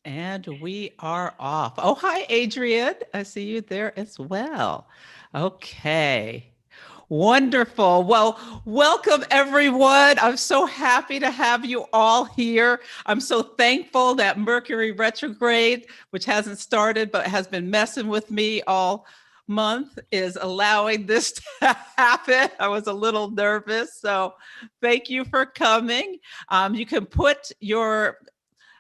And we are off. Oh, hi, Adrian. I see you there as well. Okay. Wonderful. Well, welcome everyone. I'm so happy to have you all here. I'm so thankful that Mercury retrograde, which hasn't started but has been messing with me all month, is allowing this to happen. I was a little nervous, so thank you for coming. You can put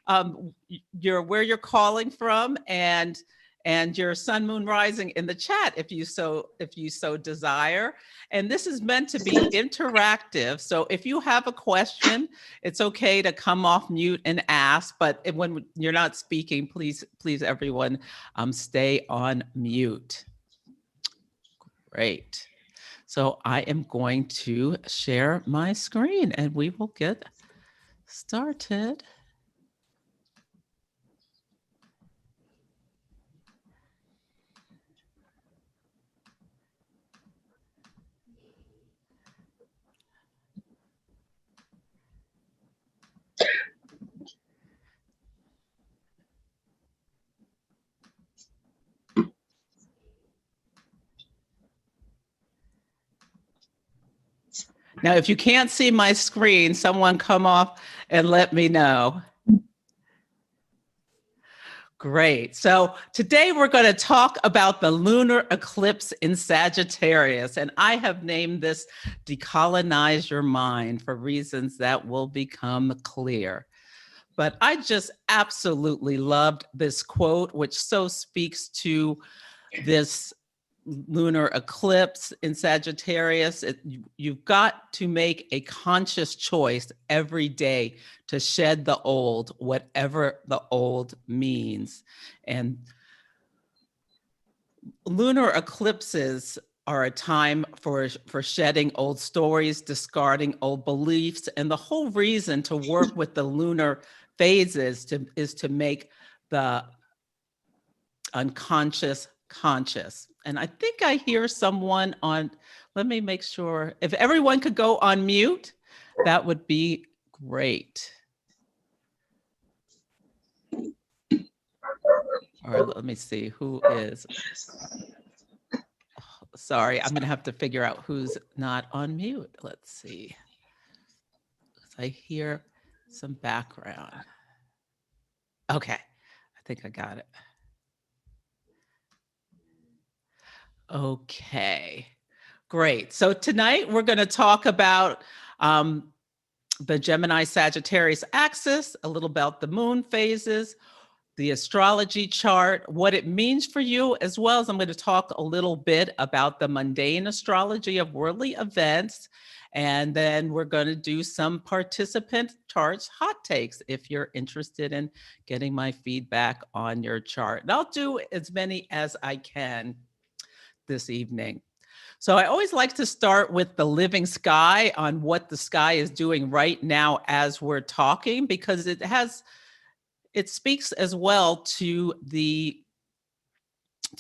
where you're calling from and your sun moon rising in the chat if you so desire. And this is meant to be interactive, so if you have a question, it's okay to come off mute and ask, but when you're not speaking, please everyone stay on mute. Great. So I am going to share my screen and we will get started. Now, if you can't see my screen, someone come off and let me know. Great. So today we're going to talk about the lunar eclipse in Sagittarius. And I have named this Decolonize Your Mind for reasons that will become clear. But I just absolutely loved this quote, which so speaks to this lunar eclipse in Sagittarius. You've got to make a conscious choice every day to shed the old, whatever the old means. And lunar eclipses are a time for shedding old stories, discarding old beliefs. And the whole reason to work with the lunar phases is to make the unconscious conscious. And I think I hear someone on, let me make sure, if everyone could go on mute, that would be great. All right, let me see who is. Oh, sorry, I'm gonna have to figure out who's not on mute. Let's see. I hear some background. Okay, I think I got it. Okay, great. So tonight we're going to talk about the Gemini-Sagittarius axis, a little about the moon phases, the astrology chart, what it means for you, as well as I'm going to talk a little bit about the mundane astrology of worldly events. And then we're going to do some participant charts, hot takes, if you're interested in getting my feedback on your chart. And I'll do as many as I can this evening. So I always like to start with the living sky on what the sky is doing right now as we're talking, because it speaks as well to the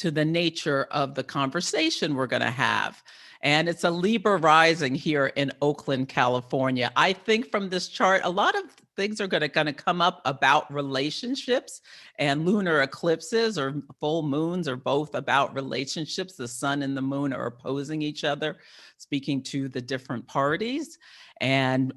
nature of the conversation we're going to have. And it's a Libra rising here in Oakland, California. I think from this chart, a lot of things are going to come up about relationships, and lunar eclipses or full moons are both about relationships. The sun and the moon are opposing each other, speaking to the different parties. And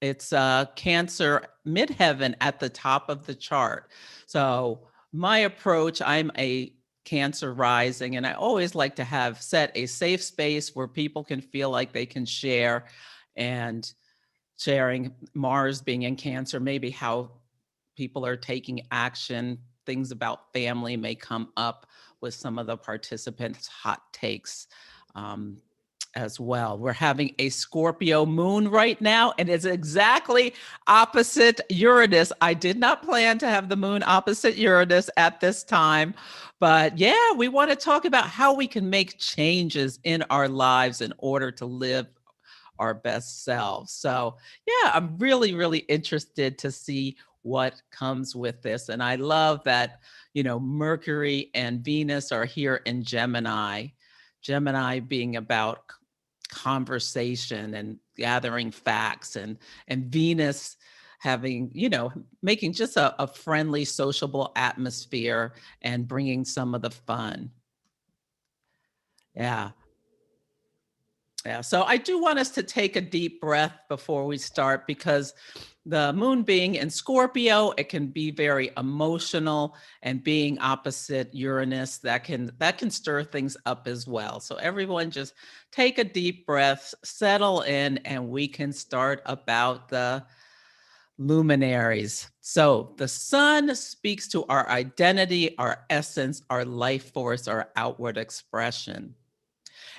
it's Cancer midheaven at the top of the chart. So my approach, I'm a Cancer rising, and I always like to have set a safe space where people can feel like they can share, and sharing Mars being in Cancer, maybe how people are taking action, things about family may come up with some of the participants' hot takes. as well. We're having a Scorpio moon right now, and it's exactly opposite Uranus. I did not plan to have the moon opposite Uranus at this time, but yeah, we want to talk about how we can make changes in our lives in order to live our best selves. So, yeah, I'm really, really interested to see what comes with this. And I love that, Mercury and Venus are here in Gemini. Gemini being about conversation and gathering facts, and Venus having, making just a friendly, sociable atmosphere and bringing some of the fun. Yeah. Yeah, so I do want us to take a deep breath before we start, because the moon being in Scorpio, it can be very emotional, and being opposite Uranus, that can stir things up as well. So everyone just take a deep breath, settle in, and we can start about the luminaries. So the sun speaks to our identity, our essence, our life force, our outward expression.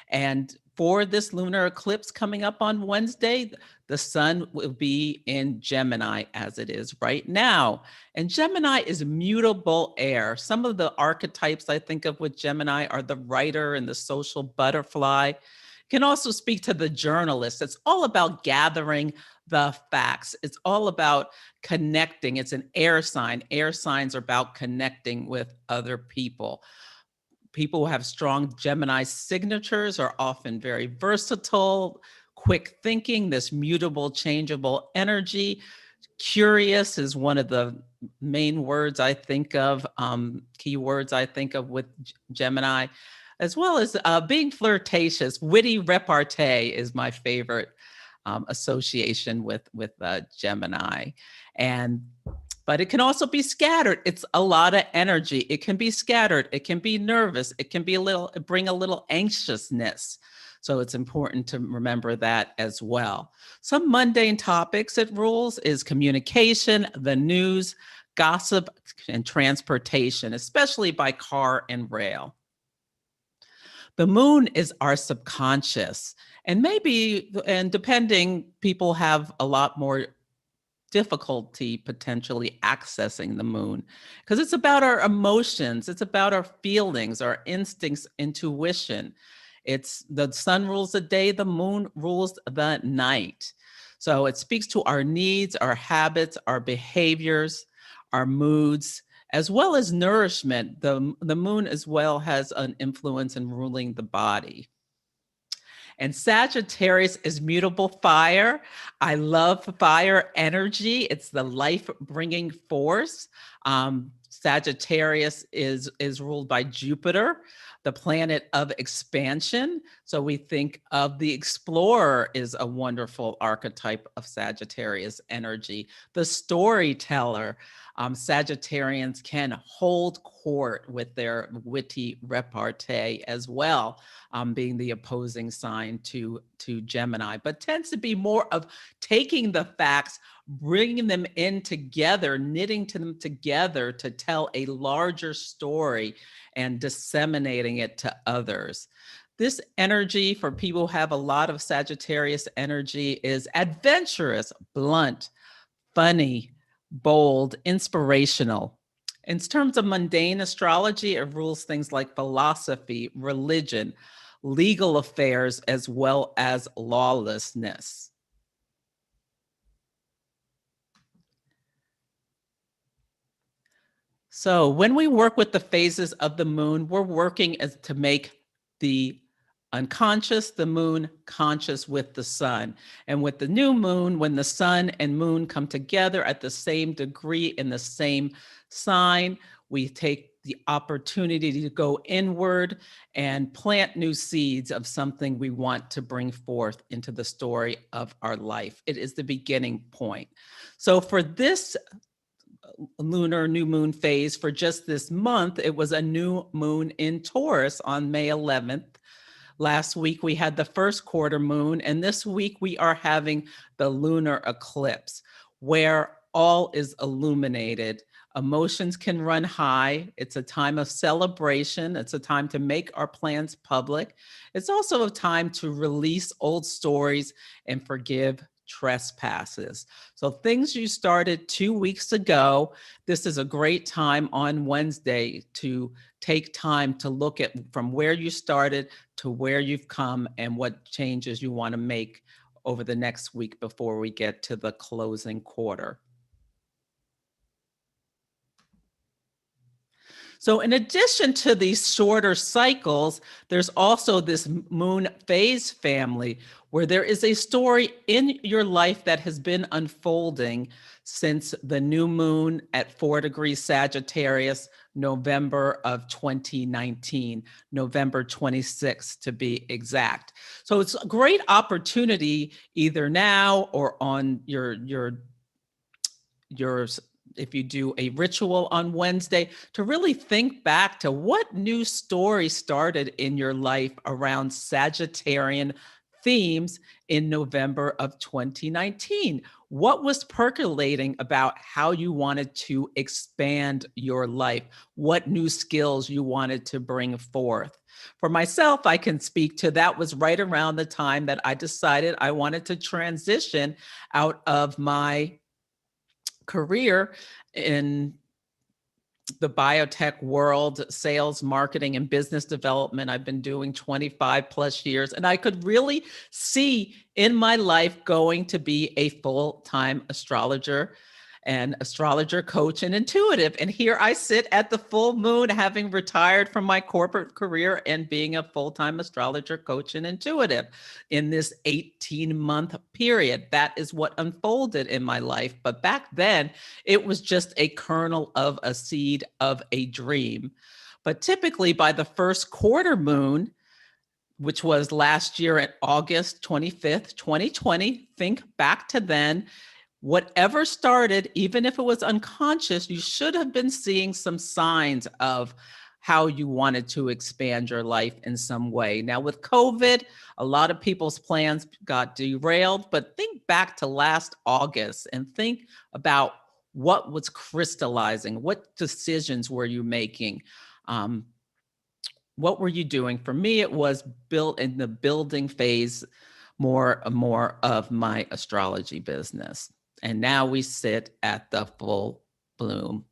And for this lunar eclipse coming up on Wednesday, the sun will be in Gemini as it is right now. And Gemini is mutable air. Some of the archetypes I think of with Gemini are the writer and the social butterfly. Can also speak to the journalist. It's all about gathering the facts. It's all about connecting. It's an air sign. Air signs are about connecting with other people. People who have strong Gemini signatures are often very versatile, quick thinking, this mutable, changeable energy. Curious is one of the main words I think of, keywords I think of with Gemini, as well as being flirtatious. Witty repartee is my favorite association with Gemini. And but it can also be scattered. It's a lot of energy. It can be scattered. It can be nervous. It can be bring a little anxiousness. So it's important to remember that as well. Some mundane topics it rules is communication, the news, gossip, and transportation, especially by car and rail. The moon is our subconscious. And depending, people have a lot more difficulty potentially accessing the moon, because it's about our emotions, it's about our feelings, our instincts, intuition. It's the sun rules the day, the moon rules the night. So it speaks to our needs, our habits, our behaviors, our moods, as well as nourishment. The moon as well has an influence in ruling the body. And Sagittarius is mutable fire. I love fire energy. It's the life bringing force. Sagittarius is ruled by Jupiter, the planet of expansion. So we think of the explorer is a wonderful archetype of Sagittarius energy. The storyteller. Sagittarians can hold court with their witty repartee as well, being the opposing sign to Gemini, but tends to be more of taking the facts, bringing them in together, knitting them together to tell a larger story and disseminating it to others. This energy for people who have a lot of Sagittarius energy is adventurous, blunt, funny, bold, inspirational. In terms of mundane astrology, it rules things like philosophy, religion, legal affairs, as well as lawlessness. So when we work with the phases of the moon, we're working to make the unconscious, the moon conscious with the sun. And with the new moon, when the sun and moon come together at the same degree in the same sign, we take the opportunity to go inward and plant new seeds of something we want to bring forth into the story of our life. It is the beginning point. So for this lunar new moon phase, for just this month, it was a new moon in Taurus on May 11th. Last week, we had the first quarter moon, and this week we are having the lunar eclipse, where all is illuminated Emotions can run high. It's a time of celebration. It's a time to make our plans public. It's also a time to release old stories and forgive trespasses. So, things you started 2 weeks ago, this is a great time on Wednesday to take time to look at from where you started to where you've come and what changes you want to make over the next week before we get to the closing quarter. So, in addition to these shorter cycles, there's also this moon phase family where there is a story in your life that has been unfolding since the new moon at 4 degrees Sagittarius, November of 2019, November 26th to be exact. So, it's a great opportunity either now or on your if you do a ritual on Wednesday, to really think back to what new story started in your life around Sagittarian themes in November of 2019. What was percolating about how you wanted to expand your life? What new skills you wanted to bring forth? For myself, I can speak to that was right around the time that I decided I wanted to transition out of my career in the biotech world, sales, marketing, and business development. I've been doing 25 plus years, and I could really see in my life going to be a full-time astrologer and astrologer coach and intuitive. And here I sit at the full moon, having retired from my corporate career and being a full-time astrologer coach and intuitive in this 18-month period. That is what unfolded in my life. But back then, it was just a kernel of a seed of a dream. But typically by the first quarter moon, which was last year at August 25th, 2020, think back to then, whatever started, even if it was unconscious, you should have been seeing some signs of how you wanted to expand your life in some way. Now, with COVID, a lot of people's plans got derailed, but think back to last August and think about what was crystallizing. What decisions were you making? What were you doing? For me, it was built in the building phase more and more of my astrology business. And now we sit at the full bloom.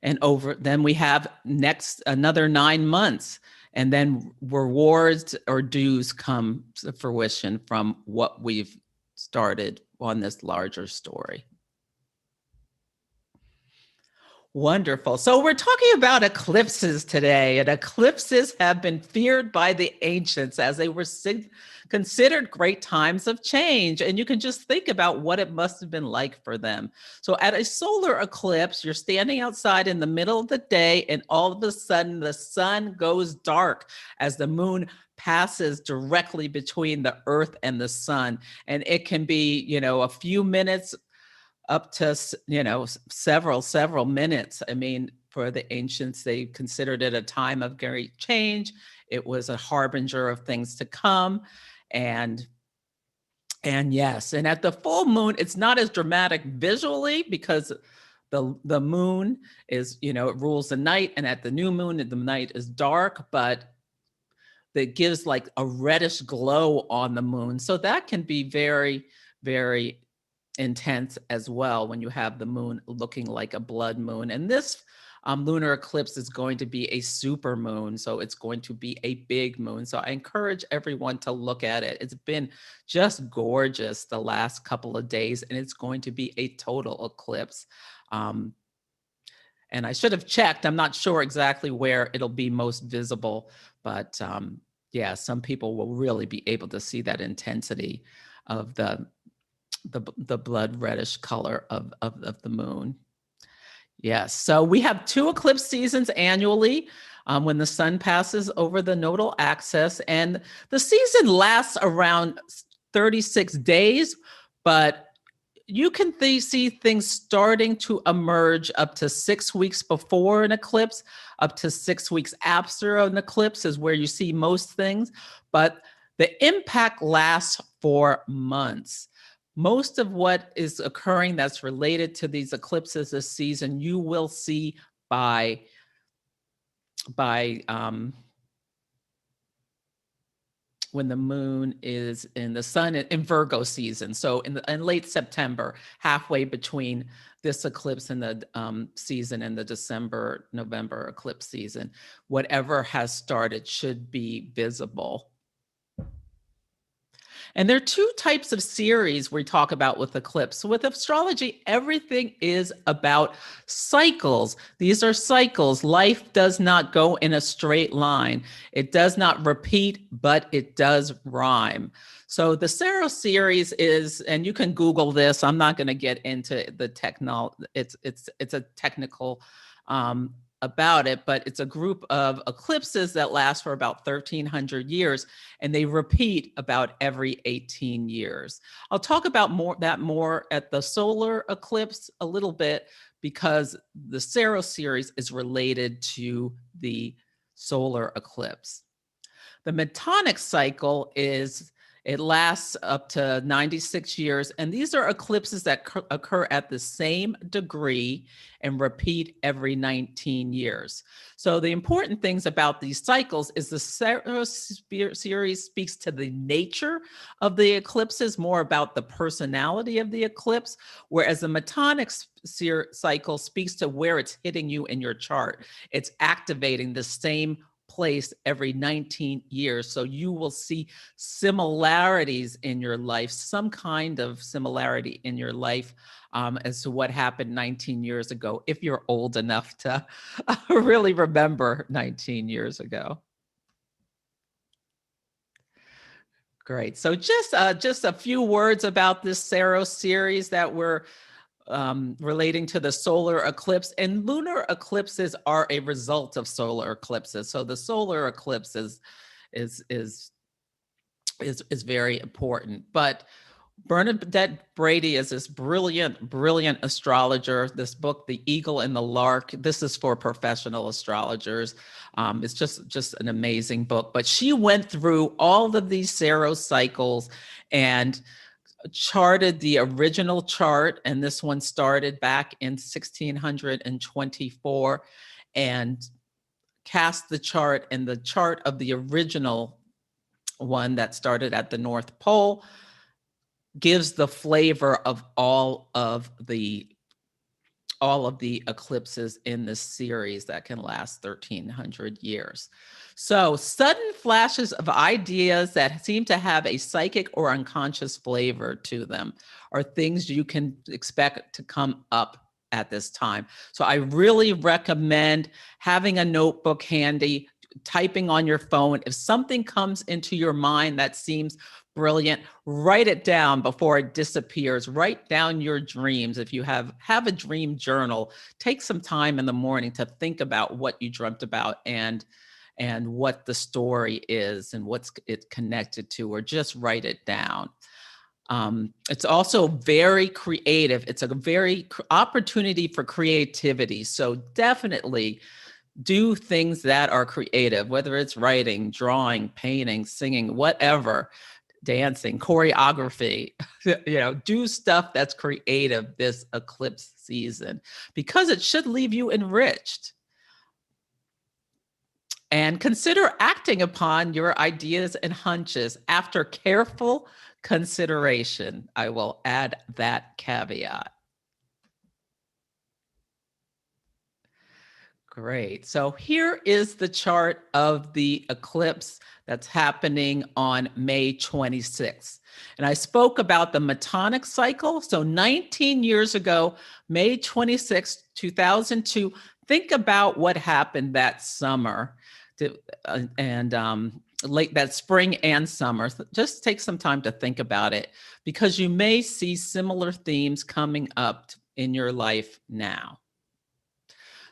And then we have next another 9 months. And then rewards or dues come to fruition from what we've started on this larger story. Wonderful. So we're talking about eclipses today, and eclipses have been feared by the ancients as they were considered great times of change. And you can just think about what it must have been like for them. So at a solar eclipse, you're standing outside in the middle of the day, and all of a sudden the sun goes dark as the moon passes directly between the earth and the sun. And it can be, a few minutes up to several minutes. I mean, for the ancients, they considered it a time of great change. It was a harbinger of things to come. And yes, and at the full moon, it's not as dramatic visually because the moon is, it rules the night, and at the new moon, the night is dark, but that gives like a reddish glow on the moon. So that can be very, very intense as well when you have the moon looking like a blood moon. And this lunar eclipse is going to be a super moon. So it's going to be a big moon. So I encourage everyone to look at it. It's been just gorgeous the last couple of days, and it's going to be a total eclipse. And I should have checked. I'm not sure exactly where it'll be most visible, but yeah, some people will really be able to see that intensity of the blood reddish color of the moon. Yes, so we have 2 eclipse seasons annually when the sun passes over the nodal axis, and the season lasts around 36 days, but you can see things starting to emerge up to 6 weeks before an eclipse, up to 6 weeks after an eclipse is where you see most things, but the impact lasts for months. Most of what is occurring that's related to these eclipses this season, you will see by when the moon is in the sun in Virgo season. So in late September, halfway between this eclipse and the season and the November eclipse season, whatever has started should be visible. And there are two types of series we talk about with eclipse. So with astrology, everything is about cycles. These are cycles. Life does not go in a straight line. It does not repeat, but it does rhyme. So the Saros series is, and you can Google this. I'm not going to get into the technology. It's a technical about it, but it's a group of eclipses that last for about 1,300 years, and they repeat about every 18 years. I'll talk about more at the solar eclipse a little bit, because the Saros series is related to the solar eclipse. The metonic cycle it lasts up to 96 years, and these are eclipses that occur at the same degree and repeat every 19 years. So the important things about these cycles is the Saros series speaks to the nature of the eclipses, more about the personality of the eclipse, whereas the metonic cycle speaks to where it's hitting you in your chart. It's activating the same place every 19 years. So you will see similarities in your life, some kind of similarity in your life as to what happened 19 years ago, if you're old enough to really remember 19 years ago. Great. So just a few words about this Saros series that we're relating to the solar eclipse, and lunar eclipses are a result of solar eclipses. So the solar eclipse is very important. But Bernadette Brady is this brilliant astrologer. This book, The Eagle and the Lark, this is for professional astrologers. It's just an amazing book. But she went through all of these Saros cycles and charted the original chart, and this one started back in 1624, and cast the chart, and the chart of the original one that started at the North Pole gives the flavor of all of the eclipses in this series that can last 1,300 years. So sudden flashes of ideas that seem to have a psychic or unconscious flavor to them are things you can expect to come up at this time. So I really recommend having a notebook handy, typing on your phone. If something comes into your mind that seems brilliant, write it down before it disappears. Write down your dreams. If you have a dream journal, take some time in the morning to think about what you dreamt about and what the story is and what's it connected to, or just write it down. It's also very creative. It's a very opportunity for creativity. So definitely do things that are creative, whether it's writing, drawing, painting, singing, whatever, dancing, choreography, do stuff that's creative this eclipse season, because it should leave you enriched. And consider acting upon your ideas and hunches after careful consideration. I will add that caveat. Great. So here is the chart of the eclipse that's happening on May 26th. And I spoke about the metonic cycle. So 19 years ago, May 26, 2002, think about what happened that summer and late that spring and summer. Just take some time to think about it, because you may see similar themes coming up in your life now.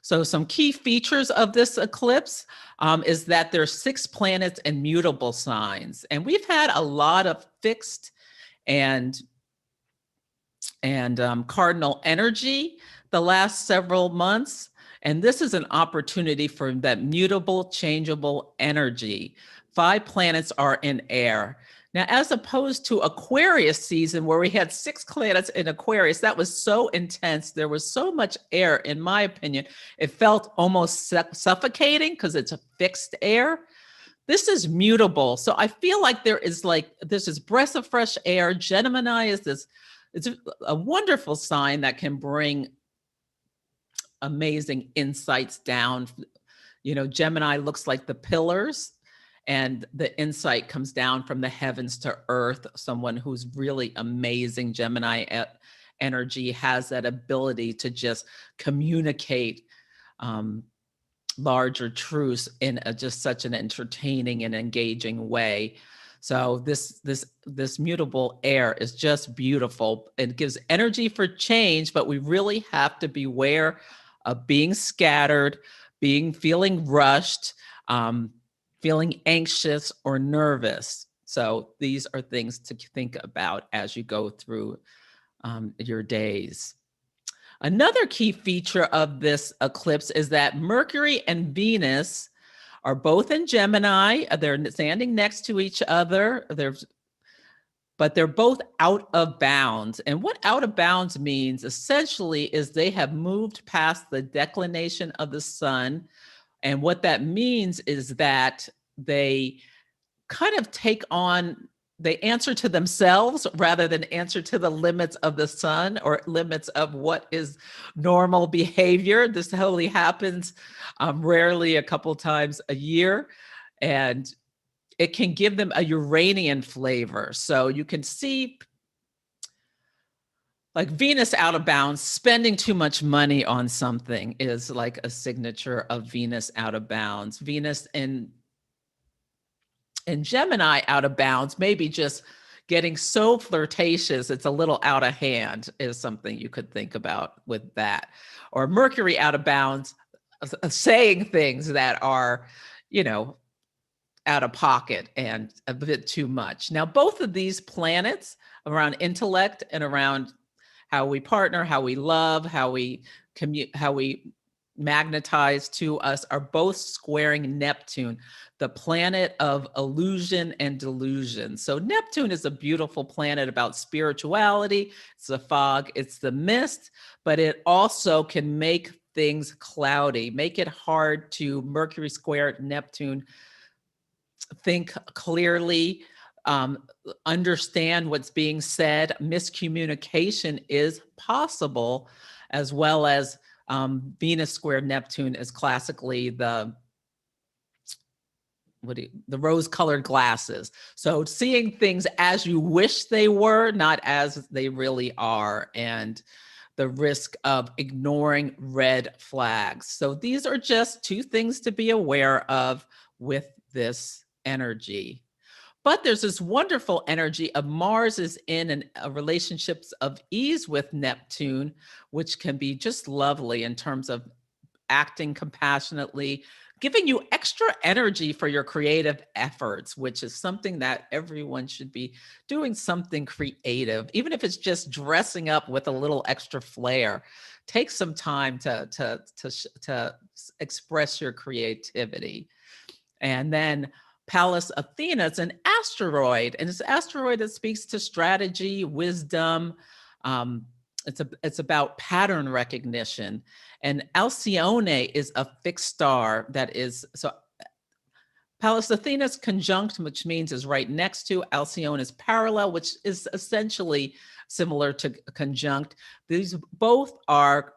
So some key features of this eclipse is that there's 6 planets and mutable signs. And we've had a lot of fixed and cardinal energy the last several months. And this is an opportunity for that mutable, changeable energy. 5 planets are in air. Now, as opposed to Aquarius season, where we had 6 planets in Aquarius, that was so intense. There was so much air, in my opinion. It felt almost suffocating because it's a fixed air. This is mutable. So I feel like there's this breath of fresh air. Gemini is it's a wonderful sign that can bring amazing insights down. Gemini looks like the pillars, and the insight comes down from the heavens to earth. Someone who's really amazing, Gemini energy, has that ability to just communicate larger truths in just such an entertaining and engaging way. So this mutable air is just beautiful. It gives energy for change, but we really have to beware of being scattered, feeling rushed, feeling anxious or nervous. So these are things to think about as you go through your days. Another key feature of this eclipse is that Mercury and Venus are both in Gemini. They're standing next to each other. But they're both out of bounds. And what out of bounds means essentially is they have moved past the declination of the sun. And what that means is that they kind of they answer to themselves rather than answer to the limits of the sun or limits of what is normal behavior. This only happens rarely, a couple times a year. And it can give them a Uranian flavor. So you can see like Venus out of bounds, spending too much money on something is like a signature of Venus out of bounds. Venus in Gemini out of bounds, maybe just getting so flirtatious, it's a little out of hand, is something you could think about with that. Or Mercury out of bounds, saying things that are, out of pocket and a bit too much. Now, both of these planets around intellect and around how we partner, how we love, how we magnetize to us are both squaring Neptune, the planet of illusion and delusion. So Neptune is a beautiful planet about spirituality. It's the fog, it's the mist, but it also can make things cloudy, make it hard to Mercury square Neptune, think clearly, understand what's being said. Miscommunication is possible, as well as Venus square Neptune is classically the rose-colored glasses. So seeing things as you wish they were, not as they really are, and the risk of ignoring red flags. So these are just 2 things to be aware of with this energy. But there's this wonderful energy of Mars is in relationships of ease with Neptune, which can be just lovely in terms of acting compassionately, giving you extra energy for your creative efforts, which is something that everyone should be doing, something creative, even if it's just dressing up with a little extra flair. Take some time to express your creativity. And then Pallas Athena, it's an asteroid, and it's an asteroid that speaks to strategy, wisdom. It's about pattern recognition. And Alcyone is a fixed star that is, so Pallas Athena is conjunct, which means is right next to. Alcyone is parallel, which is essentially similar to conjunct. These both are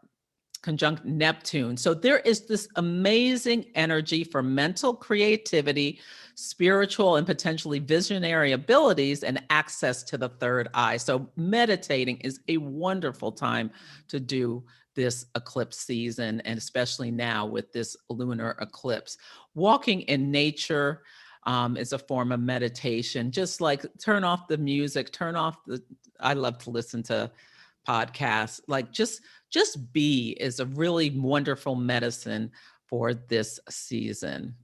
conjunct Neptune. So there is this amazing energy for mental creativity, spiritual and potentially visionary abilities, and access to the third eye. So meditating is a wonderful time to do this eclipse season, and especially now with this lunar eclipse. Walking in nature is a form of meditation. Just like turn off the music, I love to listen to podcasts. Like just be is a really wonderful medicine for this season.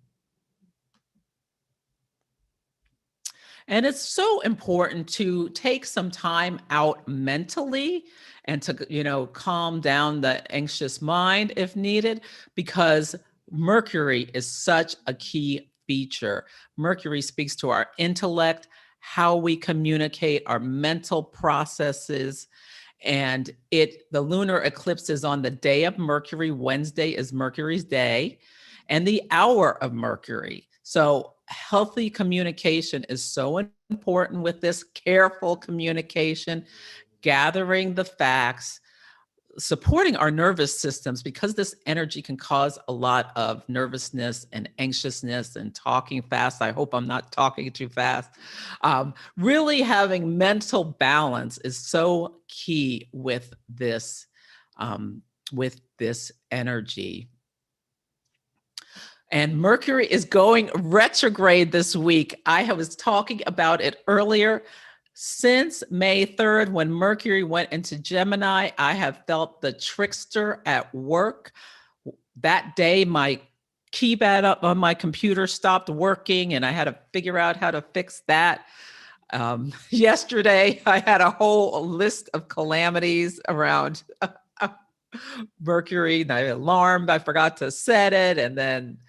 And it's so important to take some time out mentally and to, calm down the anxious mind if needed, because Mercury is such a key feature. Mercury speaks to our intellect, how we communicate, our mental processes. And the lunar eclipse is on the day of Mercury. Wednesday is Mercury's day and the hour of Mercury. So healthy communication is so important with this, careful communication, gathering the facts, supporting our nervous systems, because this energy can cause a lot of nervousness and anxiousness and talking fast. I hope I'm not talking too fast. Really having mental balance is so key with this energy. And Mercury is going retrograde this week. I was talking about it earlier. Since May 3rd, when Mercury went into Gemini, I have felt the trickster at work. That day, my keypad up on my computer stopped working, and I had to figure out how to fix that. Yesterday, I had a whole list of calamities around Mercury. My alarm, I forgot to set it, and then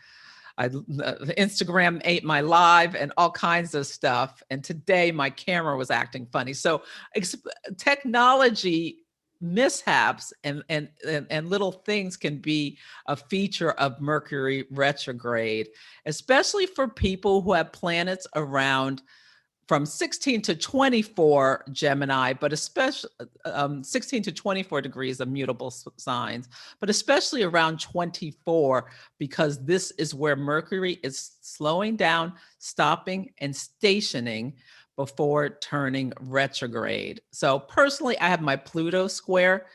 Instagram ate my live and all kinds of stuff. And today my camera was acting funny. So technology mishaps and little things can be a feature of Mercury retrograde, especially for people who have planets around from 16 to 24 Gemini, but especially 16 to 24 degrees of mutable signs, but especially around 24, because this is where Mercury is slowing down, stopping, and stationing before turning retrograde. So personally, I have my Pluto square,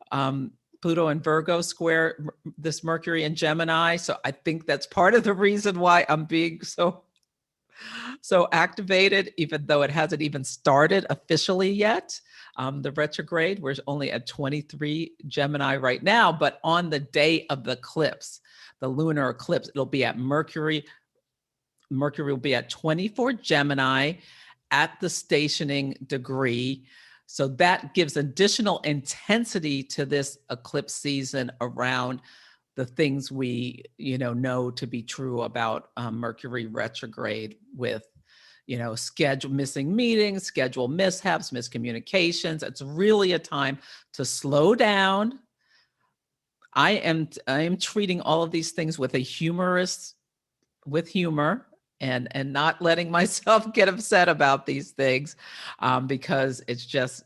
Pluto and Virgo square this Mercury in Gemini. So I think that's part of the reason why I'm being so activated, even though it hasn't even started officially yet. The retrograde, we're only at 23 Gemini right now, but on the day of the eclipse, the lunar eclipse, it'll be at Mercury. Mercury will be at 24 Gemini at the stationing degree. So that gives additional intensity to this eclipse season around the things we, know to be true about Mercury retrograde, with, missing meetings, schedule mishaps, miscommunications. It's really a time to slow down. I am treating all of these things with humor and not letting myself get upset about these things, because it just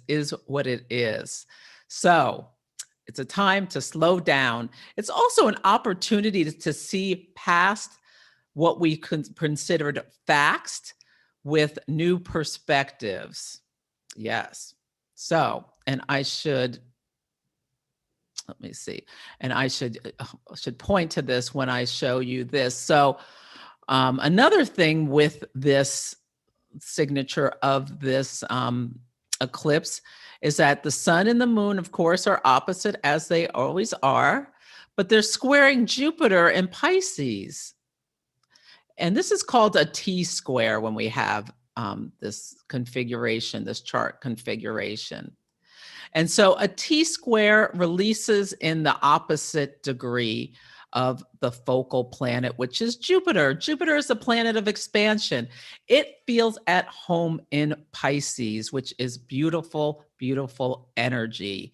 is what it is. So it's a time to slow down. It's also an opportunity to see past what we considered facts with new perspectives. Yes. So, and I should, let me see, and I should point to this when I show you this. So another thing with this signature of this eclipse is that the sun and the moon, of course, are opposite, as they always are, but they're squaring Jupiter in Pisces. And this is called a T-square when we have this configuration, this chart configuration. And so a T-square releases in the opposite degree of the focal planet, which is Jupiter. Jupiter is a planet of expansion. It feels at home in Pisces, which is beautiful, beautiful energy.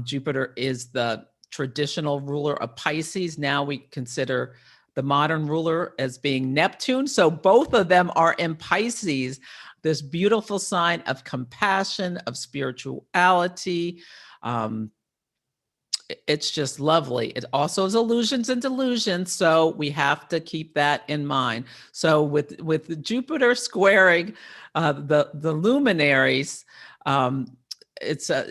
Jupiter is the traditional ruler of Pisces. Now we consider the modern ruler as being Neptune. So both of them are in Pisces, this beautiful sign of compassion, of spirituality. It's just lovely. It also is illusions and delusions, so we have to keep that in mind. So with Jupiter squaring the luminaries,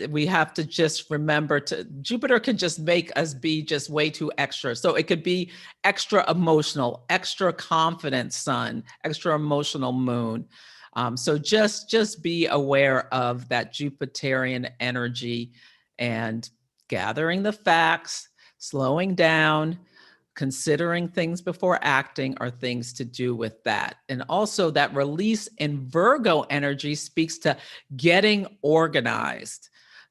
we have to just remember Jupiter can just make us be just way too extra. So it could be extra emotional, extra confident sun, extra emotional moon. So just be aware of that Jupiterian energy, and gathering the facts, slowing down, considering things before acting are things to do with that. And also that release in Virgo energy speaks to getting organized.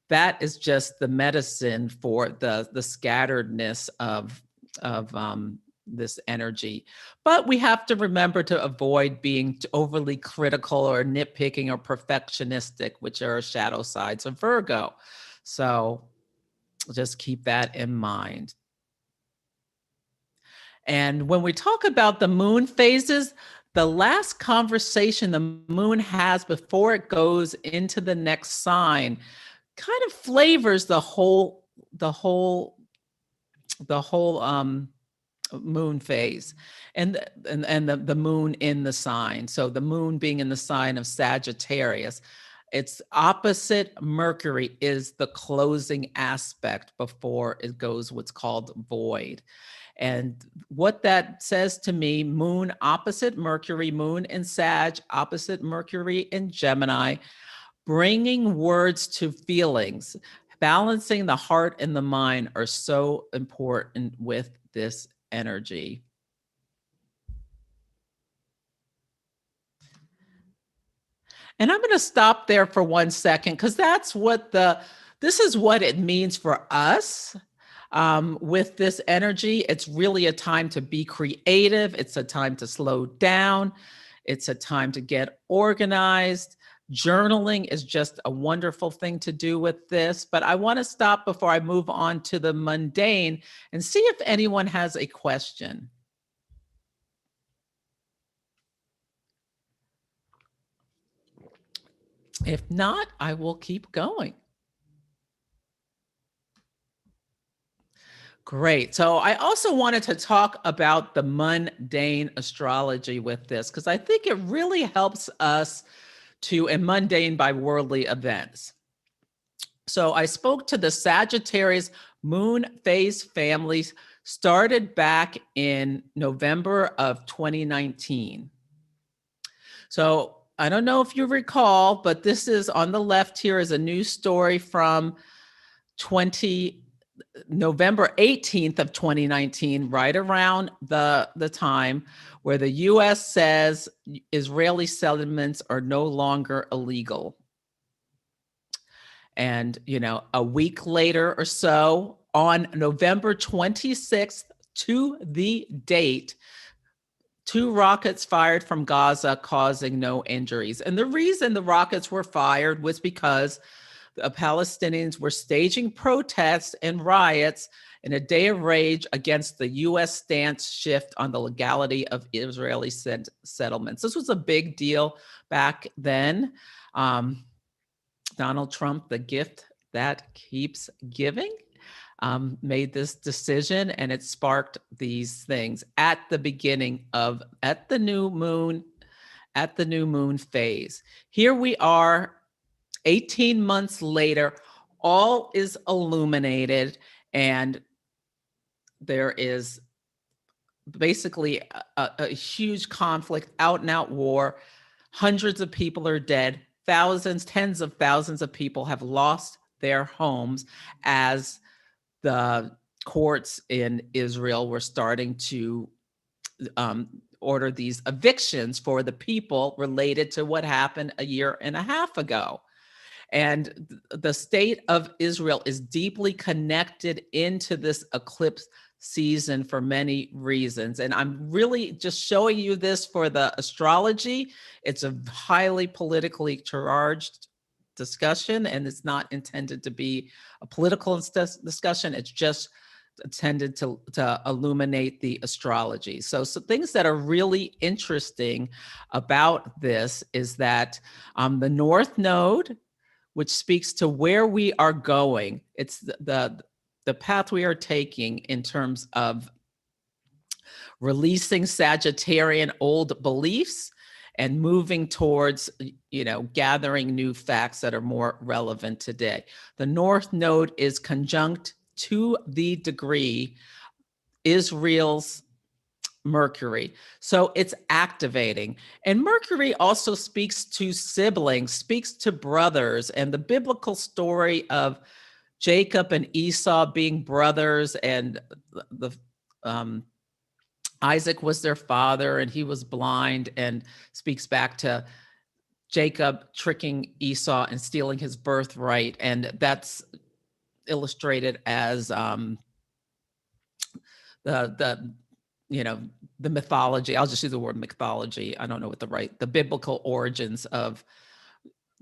That is just the medicine for the scatteredness of this energy. But we have to remember to avoid being overly critical or nitpicking or perfectionistic, which are shadow sides of Virgo. So just keep that in mind. And when we talk about the moon phases, the last conversation the moon has before it goes into the next sign kind of flavors the whole moon phase, and the moon in the sign. So the moon being in the sign of Sagittarius, it's opposite Mercury is the closing aspect before it goes what's called void. And what that says to me, moon opposite Mercury, moon in Sag, opposite Mercury in Gemini, bringing words to feelings, balancing the heart and the mind are so important with this energy. And I'm going to stop there for 1 second because this is what it means for us. With this energy, it's really a time to be creative. It's a time to slow down. It's a time to get organized. Journaling is just a wonderful thing to do with this. But I want to stop before I move on to the mundane and see if anyone has a question. If not, I will keep going. Great. So I also wanted to talk about the mundane astrology with this because I think it really helps us and mundane by worldly events. So I spoke to the Sagittarius moon phase families started back in November of 2019. So I don't know if you recall, but this is on the left here is a news story from November 18th of 2019, right around the time where the U.S. says Israeli settlements are no longer illegal. And, a week later or so, on November 26th to the date, 2 rockets fired from Gaza, causing no injuries. And the reason the rockets were fired was because the Palestinians were staging protests and riots in a day of rage against the U.S. stance shift on the legality of Israeli settlements. This was a big deal back then. Donald Trump, the gift that keeps giving, made this decision, and it sparked these things at the beginning at the new moon phase. Here we are 18 months later, all is illuminated, and there is basically a huge conflict, out and out war. Hundreds of people are dead. Thousands, tens of thousands of people have lost their homes as the courts in Israel were starting to order these evictions for the people related to what happened a year and a half ago. And the state of Israel is deeply connected into this eclipse season for many reasons. And I'm really just showing you this for the astrology. It's a highly politically charged discussion, and it's not intended to be a political discussion. It's just intended to illuminate the astrology. So things that are really interesting about this is that the North Node, which speaks to where we are going. It's the path we are taking in terms of releasing Sagittarian old beliefs and moving towards, gathering new facts that are more relevant today. The North Node is conjunct to the degree Israel's Mercury. So it's activating. And Mercury also speaks to siblings, speaks to brothers, and the biblical story of Jacob and Esau being brothers, and Isaac was their father and he was blind, and speaks back to Jacob tricking Esau and stealing his birthright. And that's illustrated as the you know, the mythology. I'll just use the word mythology. I don't know what the biblical origins of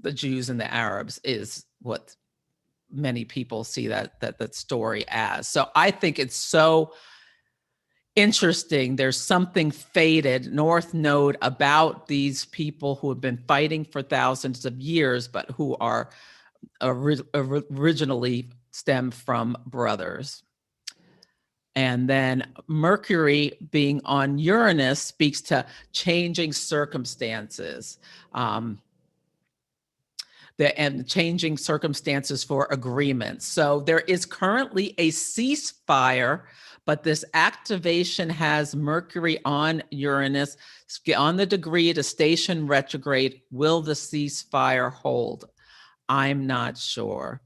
the Jews and the Arabs is what many people see that story as. So I think it's so interesting. There's something fated, North Node, about these people who have been fighting for thousands of years, but who are originally stem from brothers. And then Mercury being on Uranus speaks to changing circumstances. And changing circumstances for agreements. So there is currently a ceasefire, but this activation has Mercury on Uranus on the degree to station retrograde. Will the ceasefire hold? I'm not sure.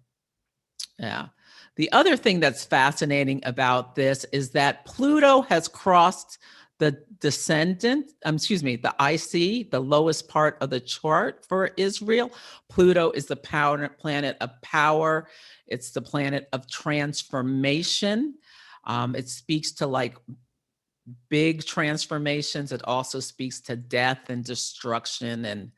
Yeah. The other thing that's fascinating about this is that Pluto has crossed the descendant, the IC, the lowest part of the chart for Israel. Pluto is the planet of power. It's the planet of transformation. It speaks to like big transformations. It also speaks to death and destruction and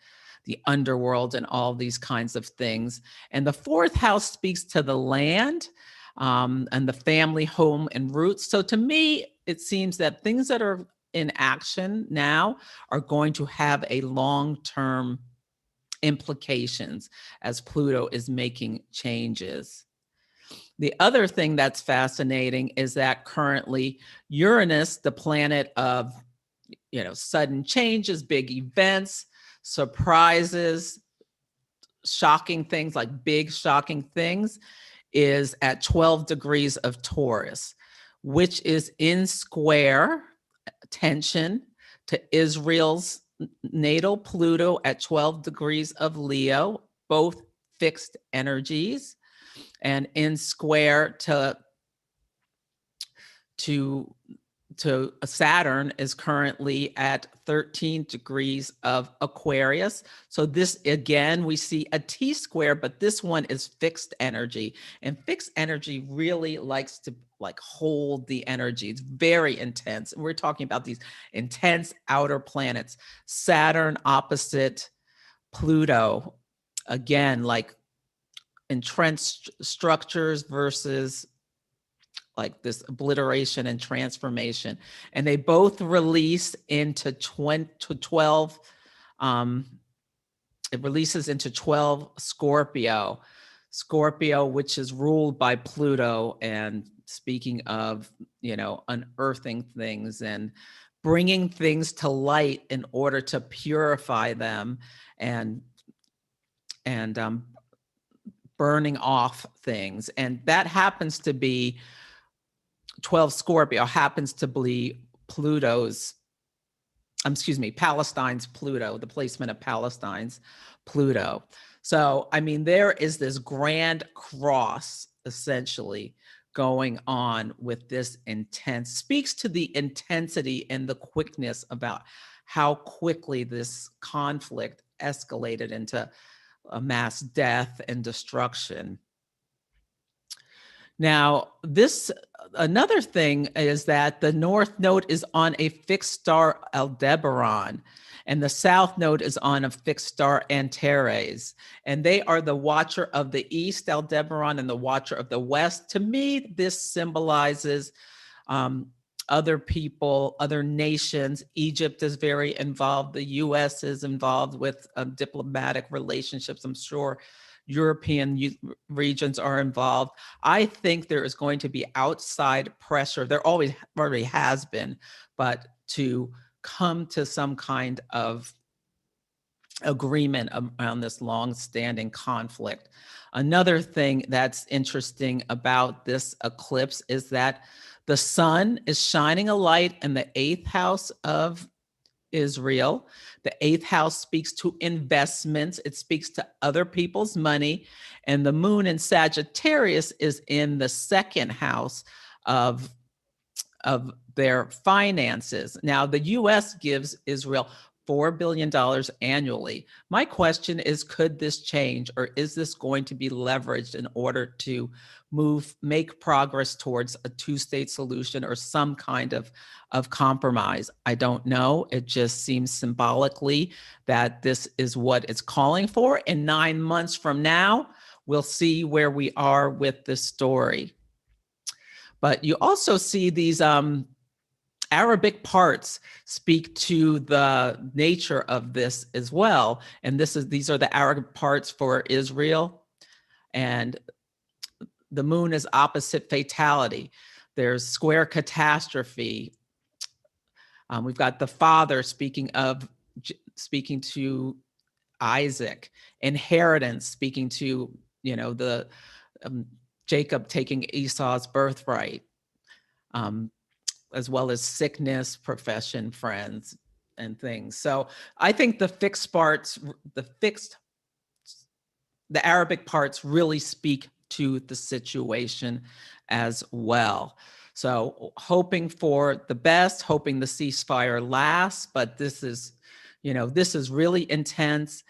the underworld and all these kinds of things. And the fourth house speaks to the land and the family, home, and roots. So to me, it seems that things that are in action now are going to have a long-term implications as Pluto is making changes. The other thing that's fascinating is that currently Uranus, the planet of, sudden changes, big events, surprises, shocking things, like big shocking things, is at 12 degrees of Taurus, which is in square tension to Israel's natal Pluto at 12 degrees of Leo, both fixed energies, and in square to Saturn is currently at 13 degrees of Aquarius. So this, again, we see a T-square, but this one is fixed energy. And fixed energy really likes to hold the energy. It's very intense. And we're talking about these intense outer planets. Saturn opposite Pluto, again, like entrenched structures versus like this obliteration and transformation. And they both release into 12, it releases into 12 Scorpio, which is ruled by Pluto. And speaking of, unearthing things and bringing things to light in order to purify them and burning off things. And that happens to be 12 Scorpio happens to be Palestine's Pluto, the placement of Palestine's Pluto. So, I mean, there is this grand cross essentially going on with this speaks to the intensity and the quickness about how quickly this conflict escalated into a mass death and destruction. Now, another thing is that the North Node is on a fixed star Aldebaran, and the South Node is on a fixed star Antares. And they are the watcher of the East, Aldebaran, and the watcher of the West. To me, this symbolizes other people, other nations. Egypt is very involved. The U.S. is involved with diplomatic relationships. I'm sure European regions are involved. I think there is going to be outside pressure. There already has been, but to come to some kind of agreement around this long-standing conflict. Another thing that's interesting about this eclipse is that the sun is shining a light in the 8th house of Israel. The 8th house speaks to investments. It speaks to other people's money. And the moon in Sagittarius is in the 2nd house of their finances. Now, the U.S. gives Israel $4 billion annually. My question is, could this change, or is this going to be leveraged in order to make progress towards a two-state solution or some kind of compromise? I don't know. It just seems symbolically that this is what it's calling for. And 9 months from now, we'll see where we are with this story. But you also see these Arabic parts speak to the nature of this as well. And these are the Arabic parts for Israel. And the moon is opposite fatality. There's square catastrophe. We've got the father speaking to Isaac, inheritance speaking to, the Jacob taking Esau's birthright, as well as sickness, profession, friends, and things. So I think the Arabic parts really speak to the situation as well. So hoping for the best, hoping the ceasefire lasts, but this is really intense.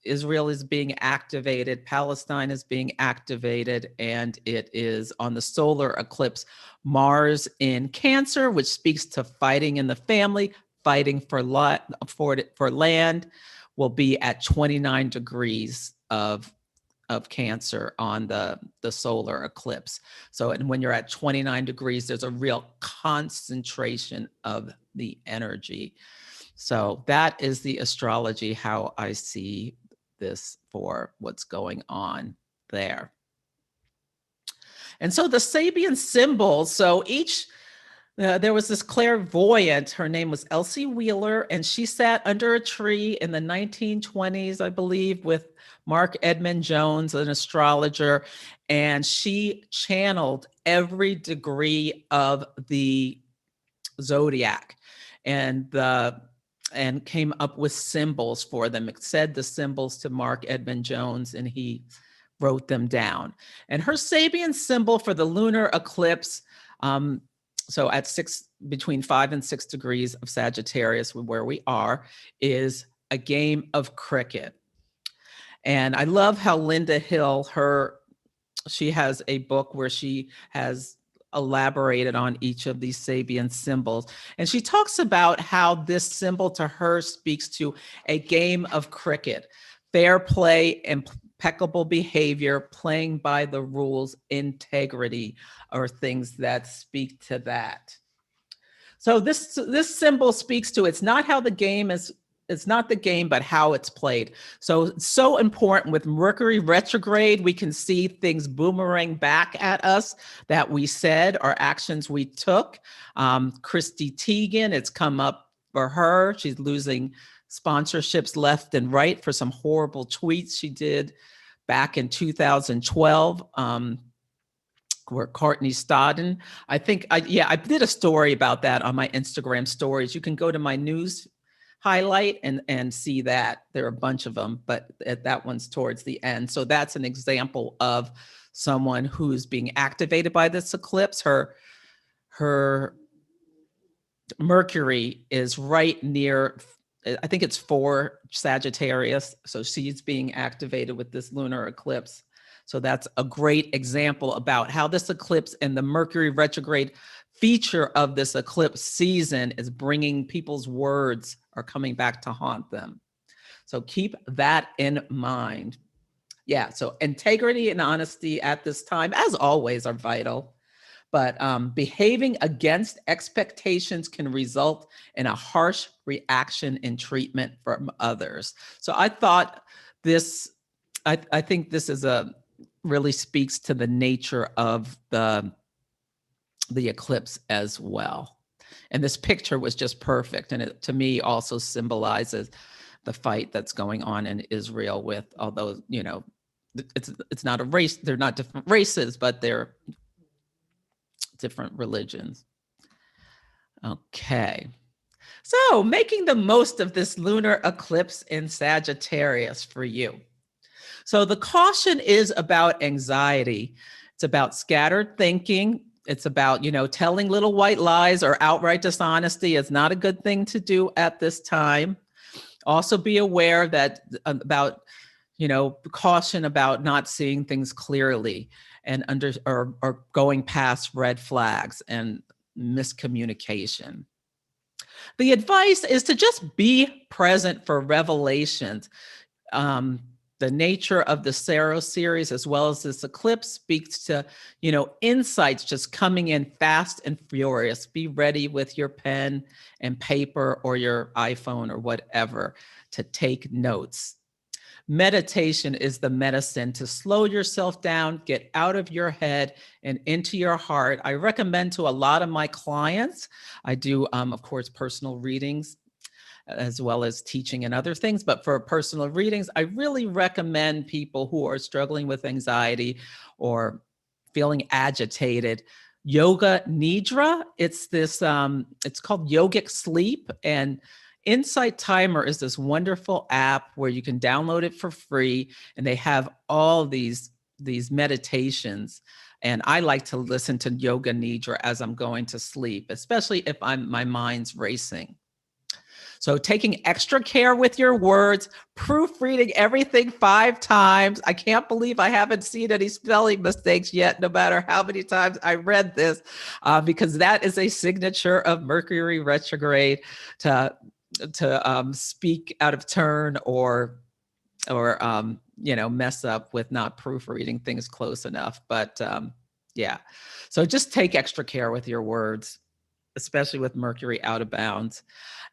Israel is being activated, Palestine is being activated, and it is on the solar eclipse. Mars in Cancer, which speaks to fighting in the family, fighting for land, will be at 29 degrees of Cancer on the solar eclipse. So, and when you're at 29 degrees, there's a real concentration of the energy. So that is the astrology, how I see this for what's going on there. And so the Sabian symbols, so there was this clairvoyant, her name was Elsie Wheeler, and she sat under a tree in the 1920s, I believe, with Mark Edmund Jones, an astrologer, and she channeled every degree of the zodiac and came up with symbols for them. It said the symbols to Mark Edmund Jones, and he wrote them down. And her Sabian symbol for the lunar eclipse, so at between 5 and 6 degrees of Sagittarius, where we are, is a game of cricket. And I love how Linda Hill, she has a book where she has elaborated on each of these Sabian symbols. And she talks about how this symbol to her speaks to a game of cricket, fair play, impeccable behavior, playing by the rules, integrity, or things that speak to that. So this symbol speaks to, it's not the game, but how it's played. So important with Mercury retrograde, we can see things boomerang back at us that we said or actions we took. Christy Teigen, it's come up for her. She's losing sponsorships left and right for some horrible tweets she did back in 2012. Where Courtney Stodden, I did a story about that on my Instagram stories. You can go to my news highlight and see that. There are a bunch of them, but that one's towards the end. So that's an example of someone who's being activated by this eclipse. Her Mercury is right near, I think it's 4 Sagittarius. So she's being activated with this lunar eclipse. So that's a great example about how this eclipse and the Mercury retrograde feature of this eclipse season is bringing people's words are coming back to haunt them. So keep that in mind. Yeah, so integrity and honesty at this time, as always, are vital. But behaving against expectations can result in a harsh reaction in treatment from others. So I thought I think this is really speaks to the nature of the eclipse as well. And this picture was just perfect. And it, to me, also symbolizes the fight that's going on in Israel with, although, it's not a race, they're not different races, but they're different religions. Okay. So making the most of this lunar eclipse in Sagittarius for you. So the caution is about anxiety. It's about scattered thinking, It's about, telling little white lies or outright dishonesty is not a good thing to do at this time. Also be aware that about, caution about not seeing things clearly and or going past red flags and miscommunication. The advice is to just be present for revelations. The nature of the Saros series, as well as this eclipse, speaks to, insights just coming in fast and furious. Be ready with your pen and paper or your iPhone or whatever to take notes. Meditation is the medicine to slow yourself down, get out of your head and into your heart. I recommend to a lot of my clients, I do, of course, personal readings as well as teaching and other things. But for personal readings, I really recommend people who are struggling with anxiety or feeling agitated. Yoga Nidra, it's this, it's called Yogic Sleep, and Insight Timer is this wonderful app where you can download it for free, and they have all these meditations. And I like to listen to Yoga Nidra as I'm going to sleep, especially if my mind's racing. So taking extra care with your words, proofreading everything 5 times. I can't believe I haven't seen any spelling mistakes yet, no matter how many times I read this, because that is a signature of Mercury retrograde to speak out of turn or mess up with not proofreading things close enough. But yeah, so just take extra care with your words, especially with Mercury out of bounds,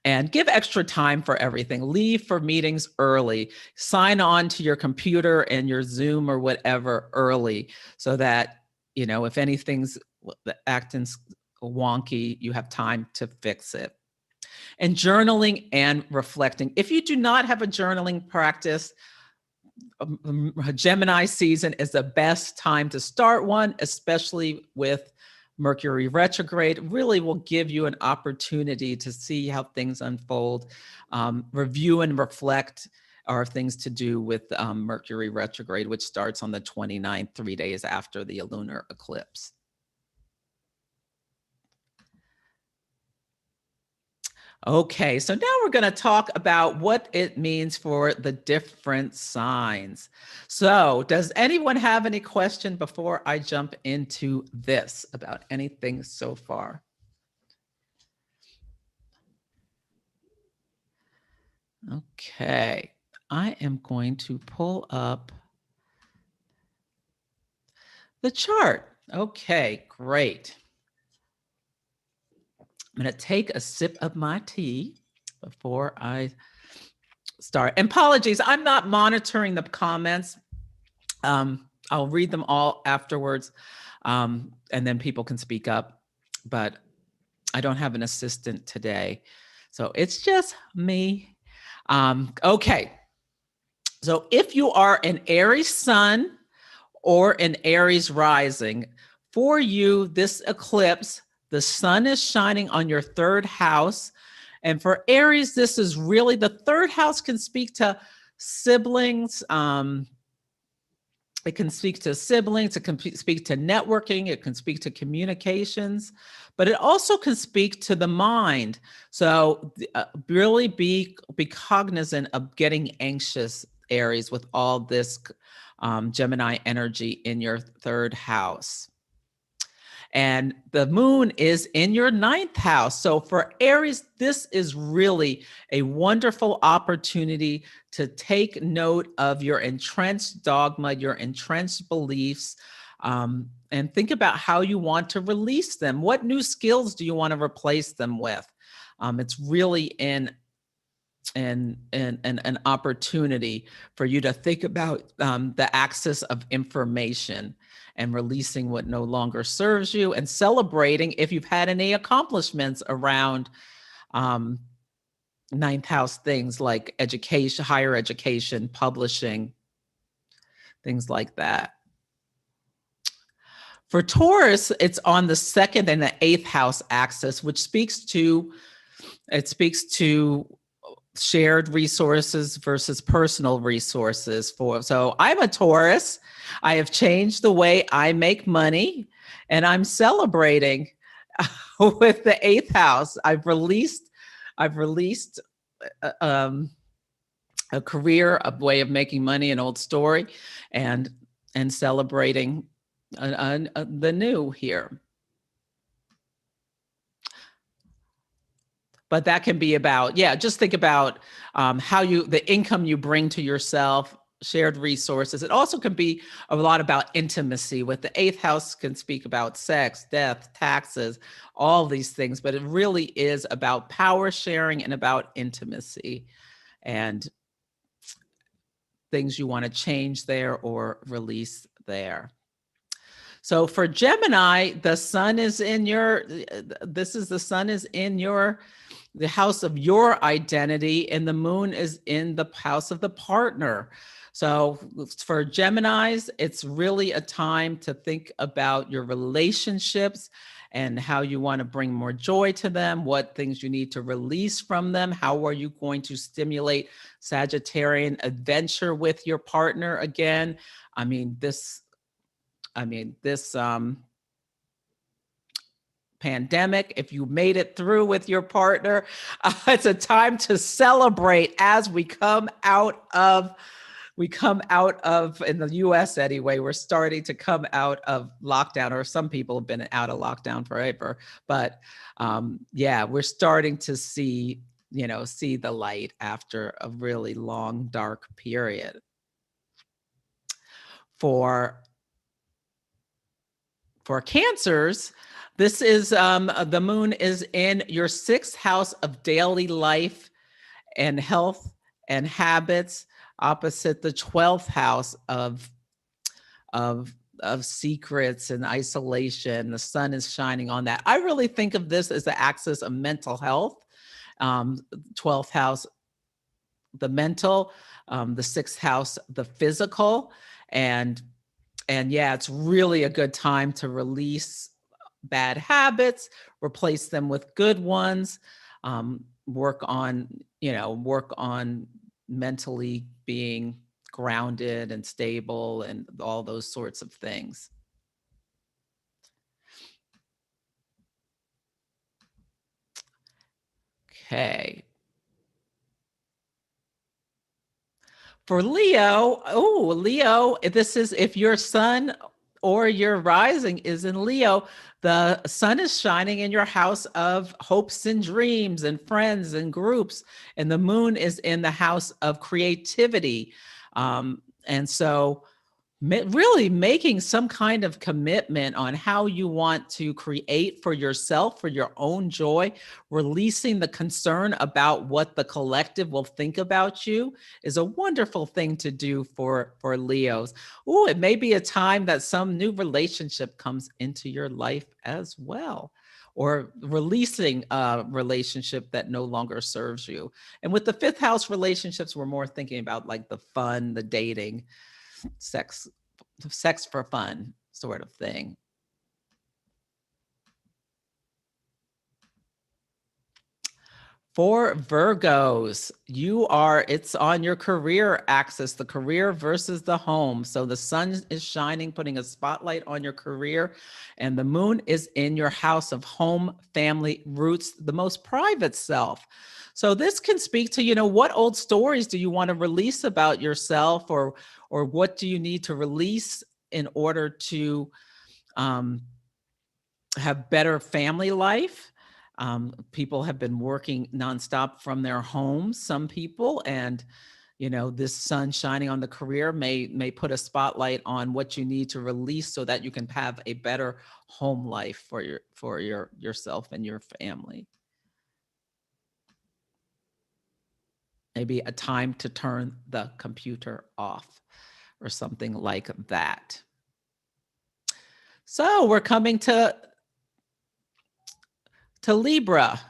and give extra time for everything. Leave for meetings early. Sign on to your computer and your Zoom or whatever early so that, if anything's acting wonky, you have time to fix it. And journaling and reflecting. If you do not have a journaling practice, Gemini season is the best time to start one, especially with Mercury retrograde. Really will give you an opportunity to see how things unfold. Review and reflect are things to do with Mercury retrograde, which starts on the 29th, 3 days after the lunar eclipse. Okay, so now we're going to talk about what it means for the different signs. So does anyone have any question before I jump into this about anything so far? Okay, I am going to pull up the chart. Okay, great. I'm going to take a sip of my tea before I start. And apologies, I'm not monitoring the comments. I'll read them all afterwards, and then people can speak up. But I don't have an assistant today, so it's just me. Okay, so if you are an Aries sun or an Aries rising, for you, this eclipse, the sun is shining on your 3rd house. And for Aries, this is really, the 3rd house can speak to siblings. It can speak to siblings. It can speak to networking. It can speak to communications, but it also can speak to the mind. So really be cognizant of getting anxious, Aries, with all this Gemini energy in your 3rd house. And the moon is in your 9th house. So for Aries, this is really a wonderful opportunity to take note of your entrenched dogma, your entrenched beliefs, and think about how you want to release them. What new skills do you want to replace them with? It's really an opportunity for you to think about the access of information and releasing what no longer serves you, and celebrating if you've had any accomplishments around 9th house things like education, higher education, publishing, things like that. For Taurus, it's on the 2nd and the 8th house axis, which speaks to shared resources versus personal resources. So I'm a Taurus. I have changed the way I make money. And I'm celebrating with the eighth house. I've released uh, um, a career, a way of making money, an old story, and celebrating the new here. But that can be about, yeah, just think about how the income you bring to yourself, shared resources. It also can be a lot about intimacy. With the eighth house can speak about sex, death, taxes, all these things, but it really is about power sharing and about intimacy and things you want to change there or release there. So for Gemini, the sun is in your, the sun is in the house of your identity, and the moon is in the house of the partner. So for Geminis, it's really a time to think about your relationships and how you want to bring more joy to them, what things you need to release from them, how are you going to stimulate Sagittarian adventure with your partner again. This pandemic, if you made it through with your partner, it's a time to celebrate as we come out of, in the US anyway, we're starting to come out of lockdown, or some people have been out of lockdown forever. But yeah, we're starting to see the light after a really long, dark period. For Cancers, this is the moon is in your sixth house of daily life and health and habits, opposite the 12th house of secrets and isolation. The sun is shining on that. I really think of this as the axis of mental health. 12th house, the mental, the sixth house, the physical, and yeah, it's really a good time to release bad habits, replace them with good ones, work on mentally being grounded and stable and all those sorts of things. Okay. For Leo, this is if your sun or your rising is in Leo, the sun is shining in your house of hopes and dreams and friends and groups, and the moon is in the house of creativity. And so really making some kind of commitment on how you want to create for yourself, for your own joy, releasing the concern about what the collective will think about you is a wonderful thing to do for Leos. Oh, it may be a time that some new relationship comes into your life as well, or releasing a relationship that no longer serves you. And with the fifth house relationships, we're more thinking about like the fun, the dating, sex for fun sort of thing. For Virgos, it's on your career axis, the career versus the home. So the sun is shining, putting a spotlight on your career, and the moon is in your house of home, family, roots, the most private self. So this can speak to, what old stories do you want to release about yourself, or what do you need to release in order to have better family life. People have been working nonstop from their homes, some people, and this sun shining on the career may put a spotlight on what you need to release so that you can have a better home life for yourself and your family. Maybe a time to turn the computer off or something like that. So we're coming to Libra.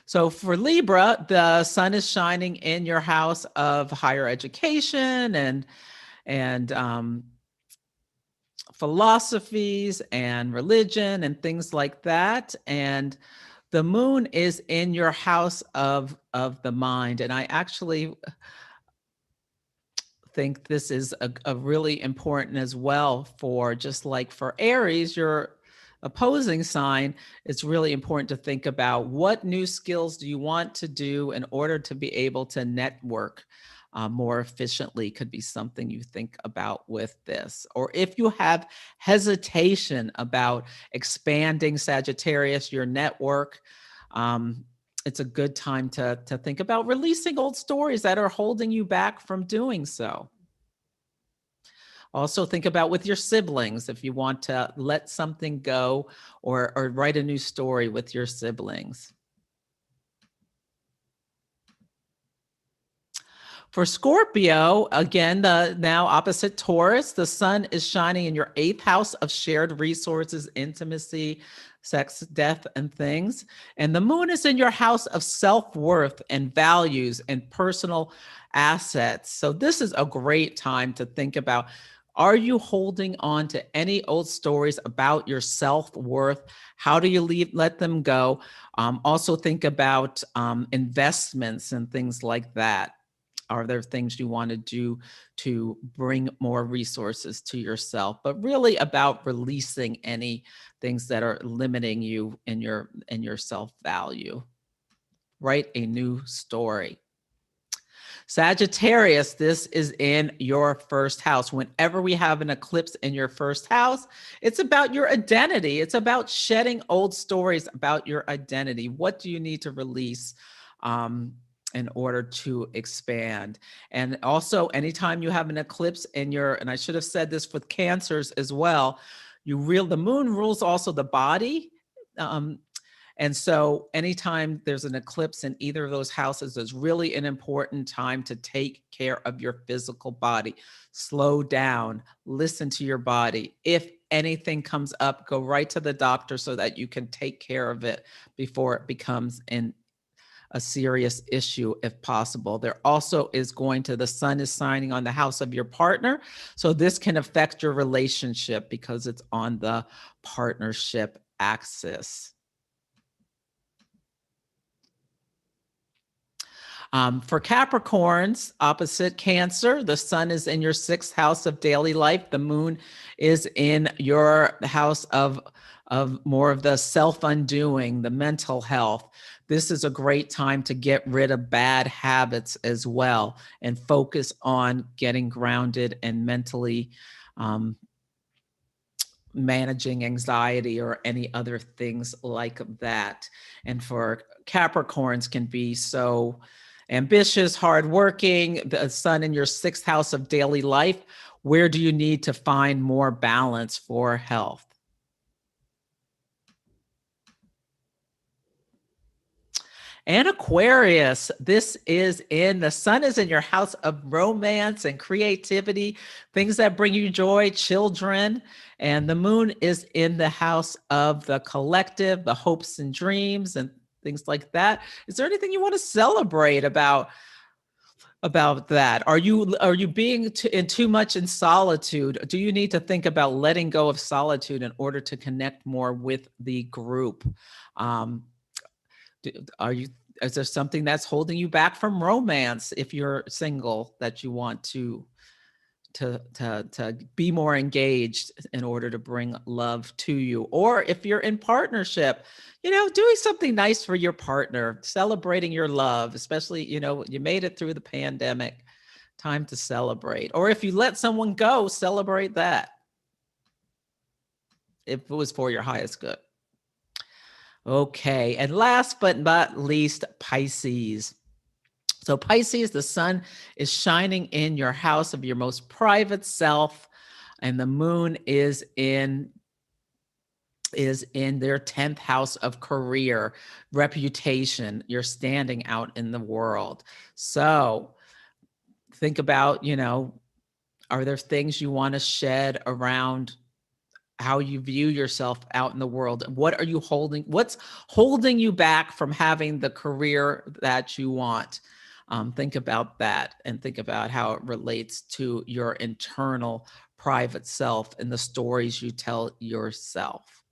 So for Libra, the sun is shining in your house of higher education and philosophies and religion and things like that. And the moon is in your house of the mind. And I actually think this is a really important as well for, just like for Aries, your opposing sign. It's really important to think about what new skills do you want to do in order to be able to network more efficiently. Could be something you think about with this. Or if you have hesitation about expanding, Sagittarius, your network, um, it's a good time to think about releasing old stories that are holding you back from doing so. Also think about with your siblings, if you want to let something go or write a new story with your siblings. For Scorpio, again, the now opposite Taurus, the sun is shining in your 8th house of shared resources, intimacy, sex, death, and things. And the moon is in your house of self-worth and values and personal assets. So this is a great time to think about, are you holding on to any old stories about your self-worth? How do you let them go? Also think about investments and things like that. Are there things you want to do to bring more resources to yourself? But really about releasing any things that are limiting you in your self-value. Write a new story. Sagittarius, this is in your 1st house. Whenever we have an eclipse in your 1st house, it's about your identity. It's about shedding old stories about your identity. What do you need to release in order to expand? And also, anytime you have an eclipse in your, and I should have said this with Cancers as well, the moon rules also the body. And so anytime there's an eclipse in either of those houses, is really an important time to take care of your physical body. Slow down, listen to your body. If anything comes up, go right to the doctor so that you can take care of it before it becomes a serious issue if possible. There also is the sun is signing on the house of your partner. So this can affect your relationship because it's on the partnership axis. For Capricorns, opposite Cancer, the sun is in your 6th house of daily life. The moon is in your house of more of the self-undoing, the mental health. This is a great time to get rid of bad habits as well and focus on getting grounded and mentally managing anxiety or any other things like that. And for Capricorns can be so ambitious, hardworking, the sun in your 6th house of daily life. Where do you need to find more balance for health? And Aquarius, the sun is in your house of romance and creativity, things that bring you joy, children. And the moon is in the house of the collective, the hopes and dreams and things like that. Is there anything you want to celebrate about that? Are you being too much in solitude? Do you need to think about letting go of solitude in order to connect more with the group? Um, are you is there something that's holding you back from romance if you're single that you want to be more engaged in order to bring love to you? Or if you're in partnership, doing something nice for your partner, celebrating your love, especially, you made it through the pandemic, time to celebrate. Or if you let someone go, celebrate that if it was for your highest good. Okay, and last but not least, Pisces. So Pisces, the sun is shining in your house of your most private self, and the moon is in their 10th house of career, reputation. You're standing out in the world. So think about, are there things you want to shed around how you view yourself out in the world? What are you holding? What's holding you back from having the career that you want? Think about that and think about how it relates to your internal private self and the stories you tell yourself.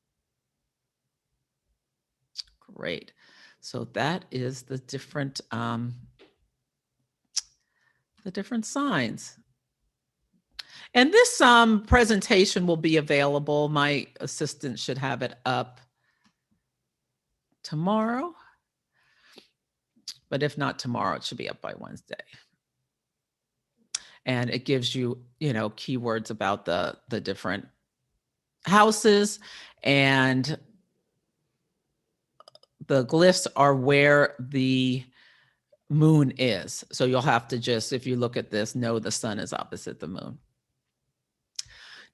Great. So that is the different signs. And this presentation will be available. My assistant should have it up tomorrow. But if not tomorrow, it should be up by Wednesday. And it gives you, keywords about the different houses, and the glyphs are where the moon is. So you'll have to just, if you look at this, know the sun is opposite the moon.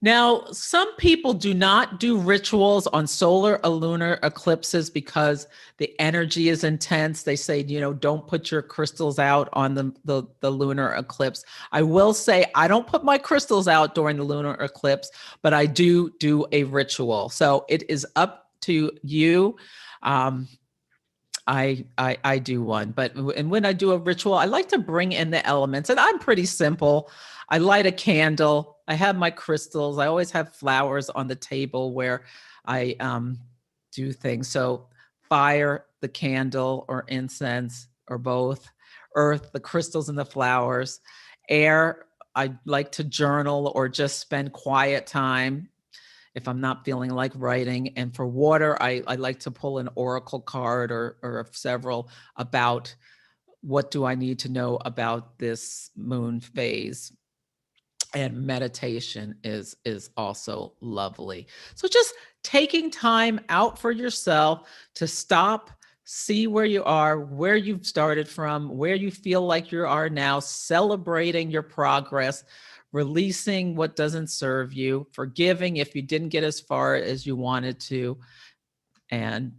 Now, some people do not do rituals on solar or lunar eclipses because the energy is intense. They say, don't put your crystals out on the lunar eclipse. I will say I don't put my crystals out during the lunar eclipse, but I do a ritual. So it is up to you. I do one, and when I do a ritual, I like to bring in the elements, and I'm pretty simple. I light a candle. I have my crystals. I always have flowers on the table where I do things. So fire, the candle, or incense, or both. Earth, the crystals and the flowers. Air, I like to journal or just spend quiet time if I'm not feeling like writing. And for water, I like to pull an oracle card or several about what do I need to know about this moon phase. And meditation is also lovely. So just taking time out for yourself to stop, see where you are, where you've started from, where you feel like you are now, celebrating your progress, releasing what doesn't serve you, forgiving if you didn't get as far as you wanted to, and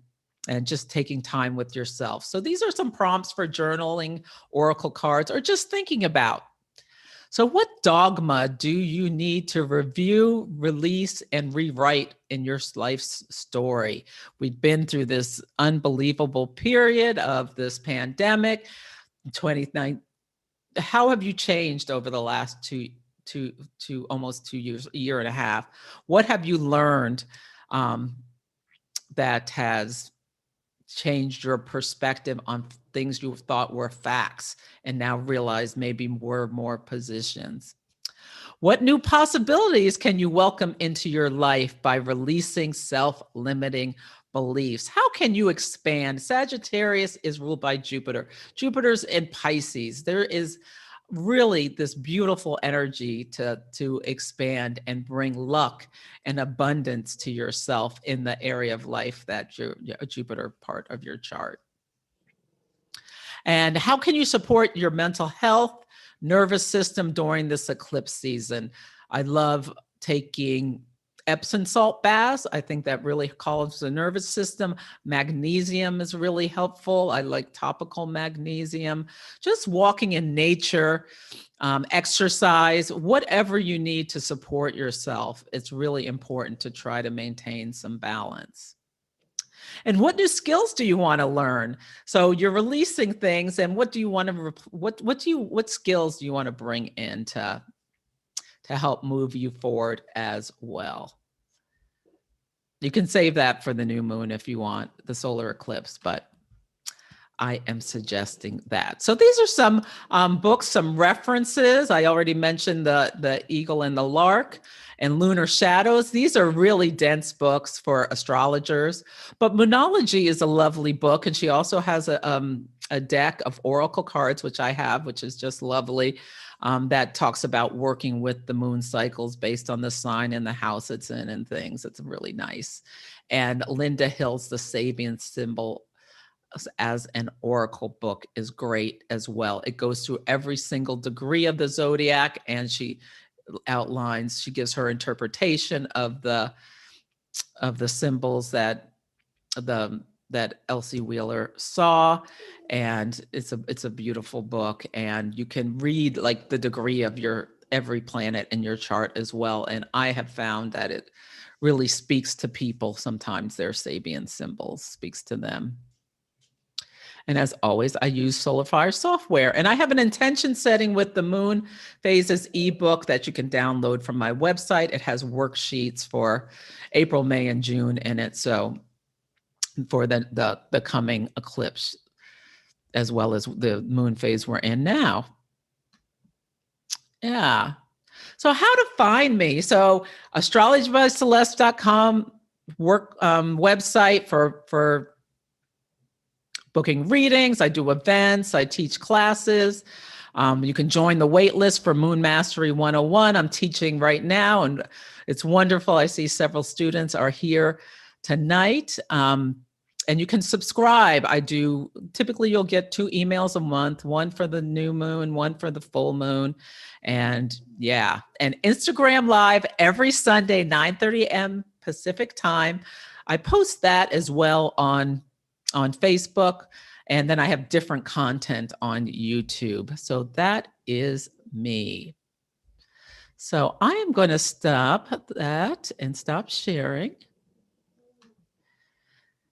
just taking time with yourself. So these are some prompts for journaling, oracle cards, or just thinking about. So what dogma do you need to review, release, and rewrite in your life's story? We've been through this unbelievable period of this pandemic, 2019. How have you changed over the last almost 2 years, a year and a half? What have you learned that has changed your perspective on things you thought were facts and now realize maybe were more positions? What new possibilities can you welcome into your life by releasing self-limiting beliefs? How can you expand? Sagittarius is ruled by Jupiter. Jupiter's in Pisces. There is really this beautiful energy to expand and bring luck and abundance to yourself in the area of life that Jupiter part of your chart. And how can you support your mental health, nervous system during this eclipse season? I love taking Epsom salt baths. I think that really calms the nervous system. Magnesium is really helpful. I like topical magnesium. Just walking in nature, exercise, whatever you need to support yourself. It's really important to try to maintain some balance. And what new skills do you want to learn? So you're releasing things, and what do you want to what skills do you want to bring in to help move you forward as well? You can save that for the new moon if you want, the solar eclipse, but I am suggesting that. So these are some books, some references. I already mentioned the Eagle and the Lark and Lunar Shadows. These are really dense books for astrologers, but Moonology is a lovely book. And she also has a deck of oracle cards, which I have, which is just lovely. That talks about working with the moon cycles based on the sign and the house it's in and things. It's really nice. And Linda Hill's The Sabian Symbol as an oracle book is great as well. It goes through every single degree of the zodiac, and she outlines, she gives her interpretation of the symbols that Elsie Wheeler saw. And it's a beautiful book, and you can read like the degree of every planet in your chart as well. And I have found that it really speaks to people. Sometimes their Sabian symbols speaks to them. And as always, I use SolarFire software. And I have an intention setting with the Moon Phases ebook that you can download from my website. It has worksheets for April, May, and June in it. So for the coming eclipse, as well as the moon phase we're in now. Yeah. So how to find me? So astrologybyceleste.com website for booking readings. I do events. I teach classes. You can join the wait list for Moon Mastery 101. I'm teaching right now, and it's wonderful. I see several students are here tonight. And you can subscribe. Typically you'll get 2 emails a month, one for the new moon, one for the full moon. And yeah, and Instagram Live every Sunday, 9:30 a.m. Pacific time. I post that as well on Facebook. And then I have different content on YouTube. So that is me. So I am going to stop that and stop sharing.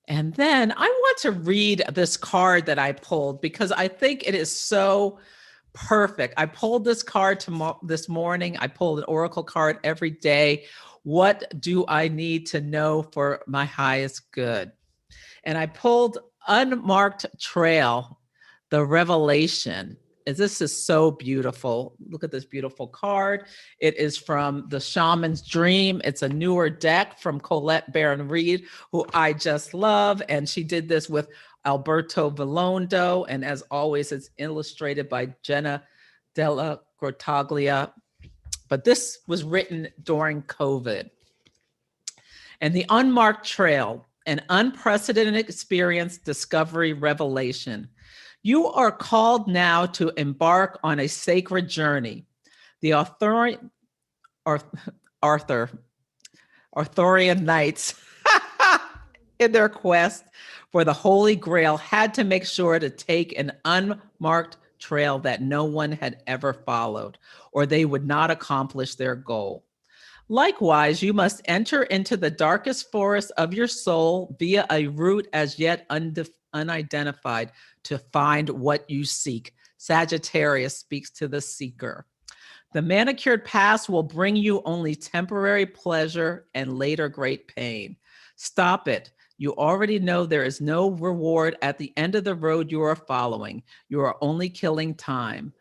And then I want to read this card that I pulled because I think it is so perfect. I pulled this card this morning. I pulled an oracle card every day. What do I need to know for my highest good? And I pulled Unmarked Trail, the revelation. This is so beautiful. Look at this beautiful card. It is from The Shaman's Dream. It's a newer deck from Colette Baron-Reed, who I just love. And she did this with Alberto Villoldo. And as always, it's illustrated by Jenna Della Grottaglia. But this was written during COVID. And the Unmarked Trail, an unprecedented experience, discovery, revelation. You are called now to embark on a sacred journey. The Arthurian knights in their quest for the Holy Grail had to make sure to take an unmarked trail that no one had ever followed, or they would not accomplish their goal. Likewise, you must enter into the darkest forest of your soul via a route as yet unidentified to find what you seek. Sagittarius speaks to the seeker. The manicured path will bring you only temporary pleasure and later great pain. Stop it. You already know there is no reward at the end of the road you are following. You are only killing time.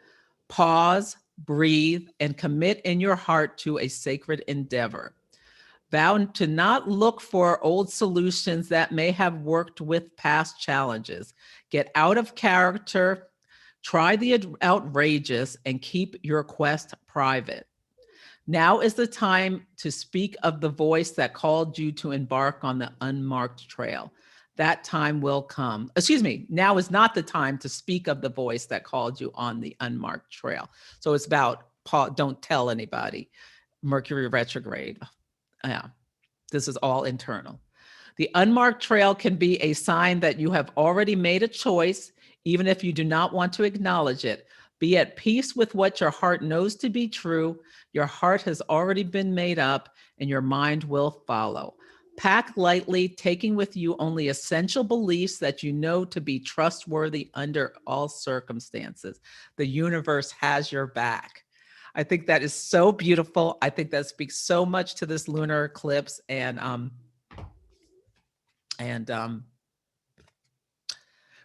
Pause, breathe, and commit in your heart to a sacred endeavor. Vow to not look for old solutions that may have worked with past challenges. Get out of character, try the outrageous, and keep your quest private. Now is the time to speak of the voice that called you to embark on the unmarked trail. That time will come. Excuse me, now is not the time to speak of the voice that called you on the unmarked trail. So it's about, don't tell anybody. Mercury retrograde. Yeah, this is all internal. The unmarked trail can be a sign that you have already made a choice, even if you do not want to acknowledge it. Be at peace with what your heart knows to be true. Your heart has already been made up, and your mind will follow. Pack lightly, taking with you only essential beliefs that you know to be trustworthy under all circumstances. The universe has your back. I think that is so beautiful. I think that speaks so much to this lunar eclipse and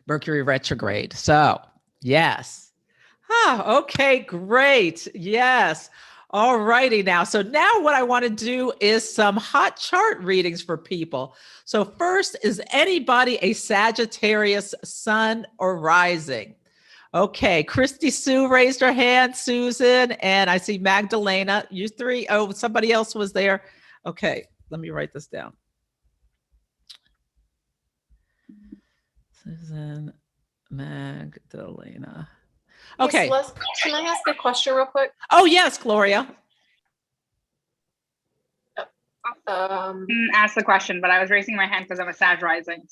Mercury retrograde. So, yes. Okay, great. Yes. All righty now. So now what I want to do is some hot chart readings for people. So first, is anybody a Sagittarius sun or rising? Okay, Christy Sue raised her hand, Susan, and I see Magdalena. You three. Oh, somebody else was there. Okay, let me write this down. Susan, Magdalena. Okay. Yes, can I ask a question real quick? Oh, yes, Gloria. Ask the question, but I was raising my hand because I'm a Sag rising.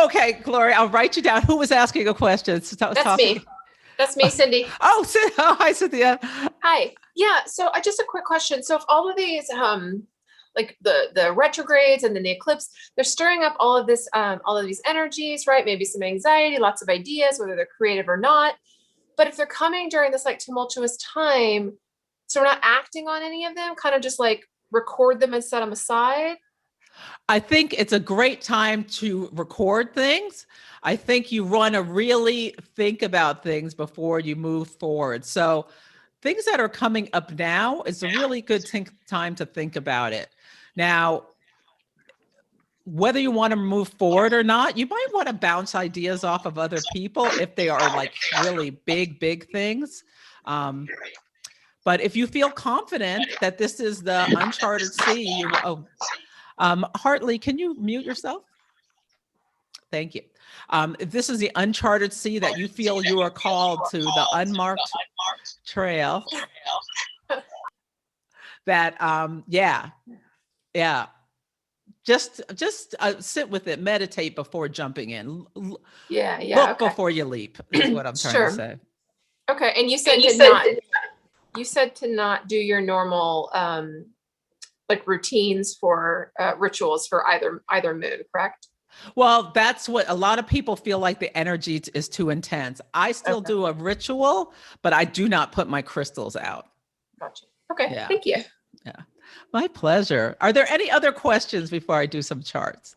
Okay, Gloria, I'll write you down. Who was asking a question? That's me. That's me, Cindy. Oh, hi, Cynthia. Hi. Yeah. So just a quick question. So if all of these, like the retrogrades and then the eclipse, they're stirring up all of these energies, right? Maybe some anxiety, lots of ideas, whether they're creative or not. But if they're coming during this like tumultuous time, so we're not acting on any of them, kind of just like record them and set them aside. I think it's a great time to record things. I think you want to really think about things before you move forward. So things that are coming up now is a really good time to think about it. Now, whether you want to move forward or not, you might want to bounce ideas off of other people if they are like really big things. But if you feel confident that this is the uncharted sea, Hartley, can you mute yourself? Thank you. If this is the uncharted sea that you feel you are called to the unmarked trail, that just sit with it, meditate before jumping in. Look Okay. before you leap is what I'm trying to say. Okay, and you said to not do your normal like routines for rituals for either moon, correct? Well, that's what a lot of people feel like the energy is too intense. I still do a ritual, but I do not put my crystals out. Gotcha. Okay, Yeah. thank you. Yeah, my pleasure. Are there any other questions before I do some charts?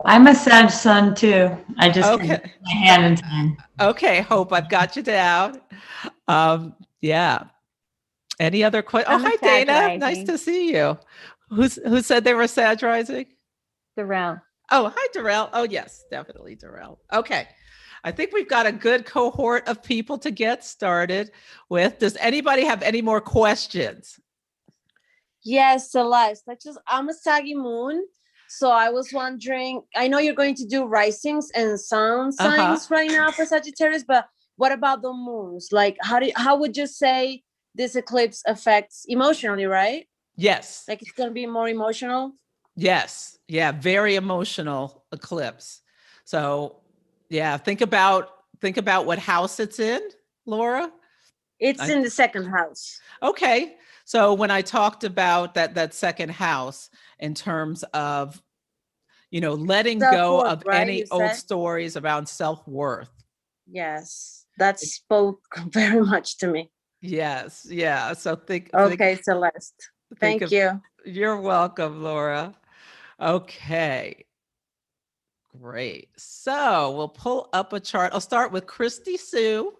I'm a Sag Sun too. I just can't get my hand in time. Okay, Hope, I've got you down. Yeah. Any other questions? Oh, hi, Dana. Nice to see you. Who said they were Sag rising? Darrell. Oh, hi, Darrell. Oh, yes, definitely Darrell. Okay. I think we've got a good cohort of people to get started with. Does anybody have any more questions? Yes, Celeste. I'm a saggy moon. So I was wondering, I know you're going to do risings and sun signs right now for Sagittarius, but what about the moons? Like, how would you say this eclipse affects emotionally, right? Yes. Like it's going to be more emotional? Yes. Yeah. Very emotional eclipse. So yeah, think about what house it's in, Laura. It's in the second house. Okay. So when I talked about that second house in terms of, letting go of any old stories around self-worth. Yes. That spoke very much to me. Yes. Yeah. So think. Okay, Celeste. Thank you. You're welcome, Laura. Okay. Great. So we'll pull up a chart. I'll start with Christy Sue.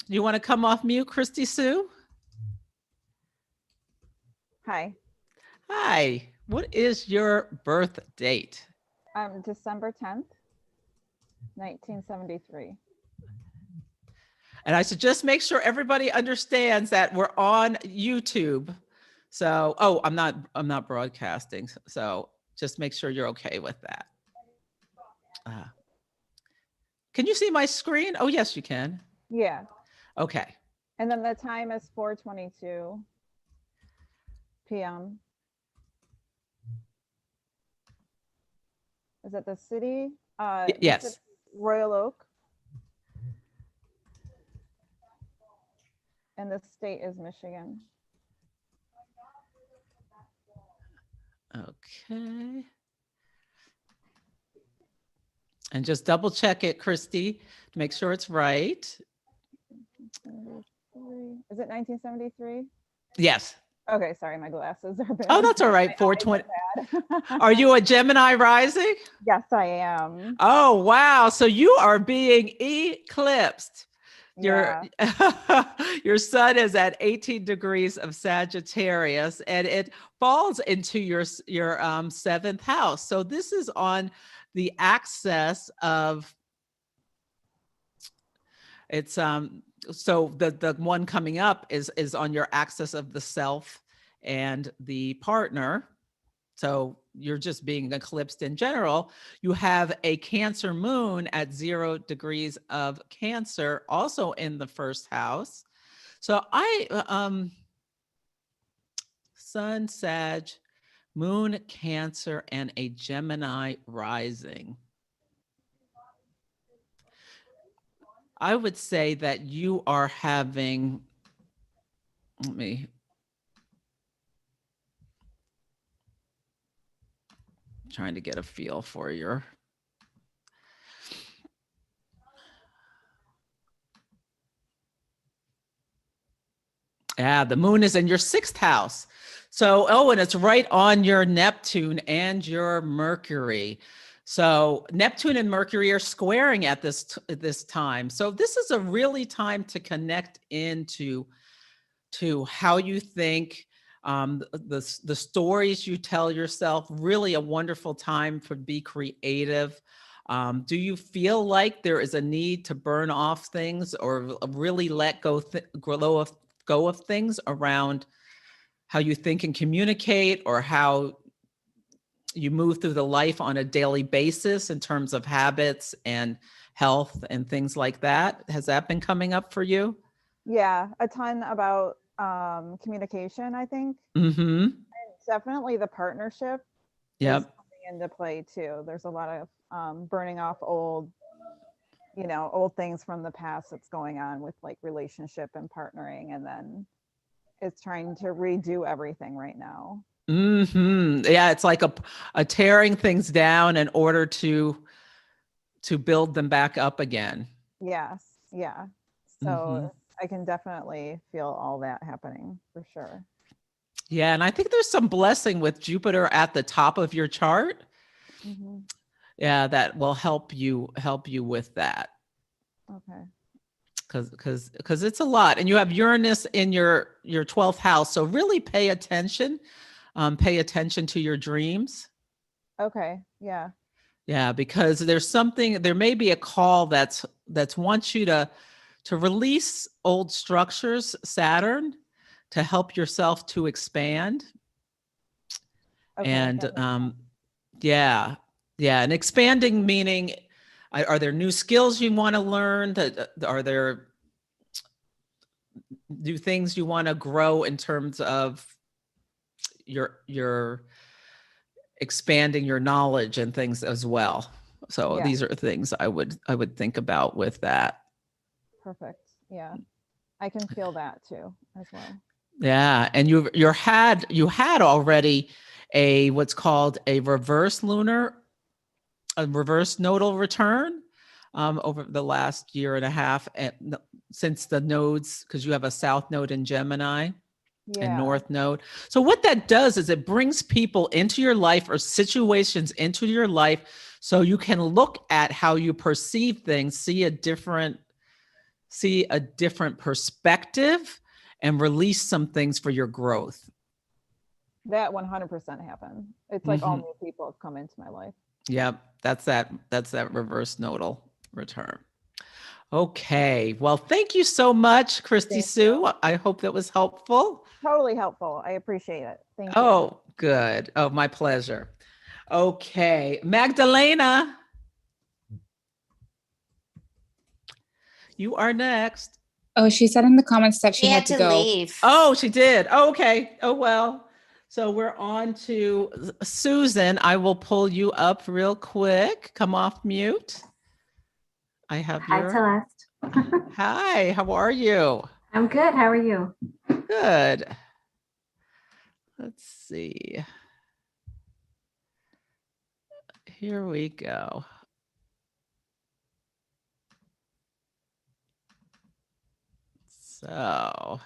You want to come off mute, Christy Sue? Hi. Hi. What is your birth date? December 10th, 1973. And I should just make sure everybody understands that we're on YouTube. So, I'm not broadcasting. So just make sure you're okay with that. Can you see my screen? Oh, yes, you can. Yeah. Okay. And then the time is 4:22 p.m. Is it the city? Yes. Royal Oak. And the state is Michigan. Okay. And just double check it, Christy, to make sure it's right. Is it 1973? Yes. Okay, sorry, my glasses are bad. Oh, that's all right. 420. Are you a Gemini rising? Yes, I am. Oh, wow. So you are being eclipsed. Your sun is at 18 degrees of Sagittarius, and it falls into your seventh house. So this is on the axis of it's so the one coming up is on your axis of the self and the partner. So you're just being eclipsed in general. You have a Cancer moon at 0 degrees of Cancer, also in the first house. So Sun, Sag, Moon, Cancer, and a Gemini rising. I would say that you are having, trying to get a feel for your the moon is in your sixth house. So, and it's right on your Neptune and your Mercury. So Neptune and Mercury are squaring at this time. So this is a really time to connect into how you think, the stories you tell yourself. Really a wonderful time to be creative. Do you feel like there is a need to burn off things or really let go of things around how you think and communicate, or how you move through the life on a daily basis in terms of habits and health and things like that? Has that been coming up for you? Yeah, a ton about communication, I think. Mm-hmm. Definitely the partnership is Yep. coming into play too. There's a lot of burning off old things from the past that's going on with like relationship and partnering, and then it's trying to redo everything right now. Mm-hmm. Yeah, it's like a tearing things down in order to build them back up again. Yes. Yeah. So Mhm. I can definitely feel all that happening for sure. Yeah, and I think there's some blessing with Jupiter at the top of your chart. Mm-hmm. Yeah, that will help you with that. Okay. Because it's a lot, and you have Uranus in your 12th house, so really pay attention. Pay attention to your dreams. Okay. Yeah. Yeah, because there may be a call that's wants you to release old structures, Saturn, to help yourself to expand. Okay. And that makes sense. yeah, and expanding meaning, are there new skills you want to learn? Are there new things you want to grow in terms of your expanding your knowledge and things as well? So Yeah. these are things I would think about with that. Perfect. Yeah. I can feel that too as well. Yeah, and you had already what's called a reverse nodal return over the last year and a half, and since the nodes, because you have a south node in Gemini and Yeah. north node. So what that does is it brings people into your life or situations into your life, so you can look at how you perceive things, see a different perspective, and release some things for your growth. That 100% happened. It's like all new people have come into my life. Yep, that's that reverse nodal return. Okay, well, thank you so much, Christy Thank Sue. you. I hope that was helpful. Totally helpful. I appreciate it. Thank you. Oh, good. Oh, my pleasure. Okay, Magdalena, you are next. Oh, she said in the comments that she had to go. leave. Oh, she did. Oh, okay. Oh, well. So we're on to Susan. I will pull you up real quick. Come off mute. I have Hi, Celeste. Hi, how are you? I'm good. How are you? Good. Let's see. Here we go. So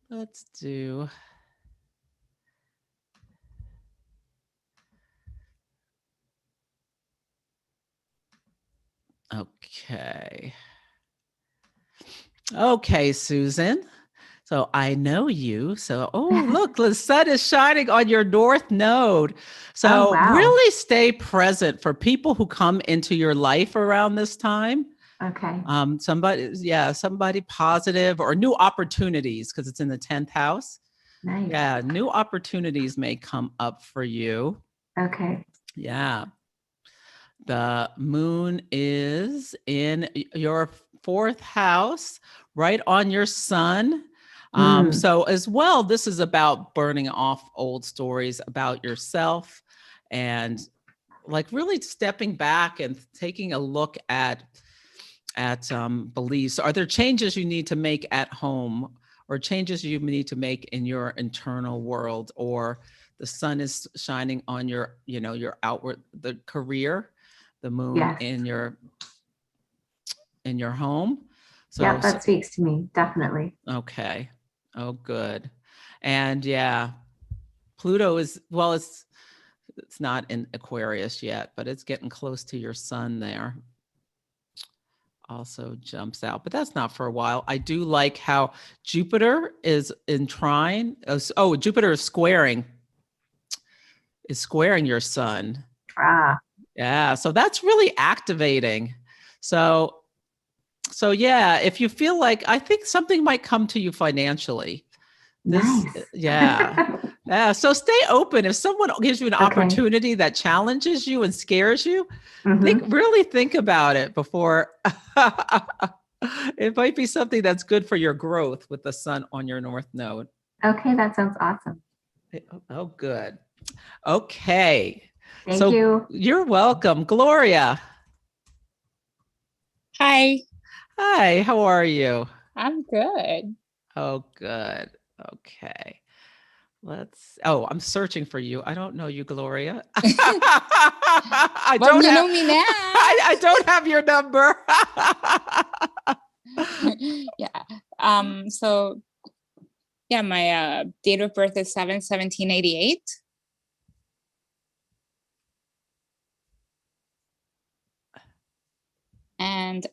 let's do. Okay. Okay, Susan. So I know you. So, look, the sun is shining on your north node. So really stay present for people who come into your life around this time. Okay. Somebody positive or new opportunities, because it's in the 10th house. Nice. Yeah, new opportunities may come up for you. Okay. Yeah. The moon is in your 4th house, right on your sun. So as well, this is about burning off old stories about yourself, and like really stepping back and taking a look at beliefs. Are there changes you need to make at home, or changes you need to make in your internal world, or the sun is shining on your outward, the career, the moon in your home. So yeah, that speaks to me, definitely. Okay. Oh, good. And yeah, Pluto is, It's not in Aquarius yet, but it's getting close to your sun there. Also jumps out, but that's not for a while. I do like how Jupiter is in trine. Oh, Jupiter is squaring your sun. Ah, Yeah, so that's really activating. So yeah, if you feel like, I think something might come to you financially. nice. Yeah. Yeah. So stay open. If someone gives you an opportunity that challenges you and scares you, really think about it before. It might be something that's good for your growth with the sun on your north node. Okay, that sounds awesome. Oh, good. Okay. Thank you. You're welcome. Gloria. Hi, Hi, how are you? I'm good. Oh, good. Okay. I'm searching for you. I don't know you, Gloria. I Well, don't you have, know me now. I don't have your number. Yeah. So yeah, my date of birth is 7/17/88. And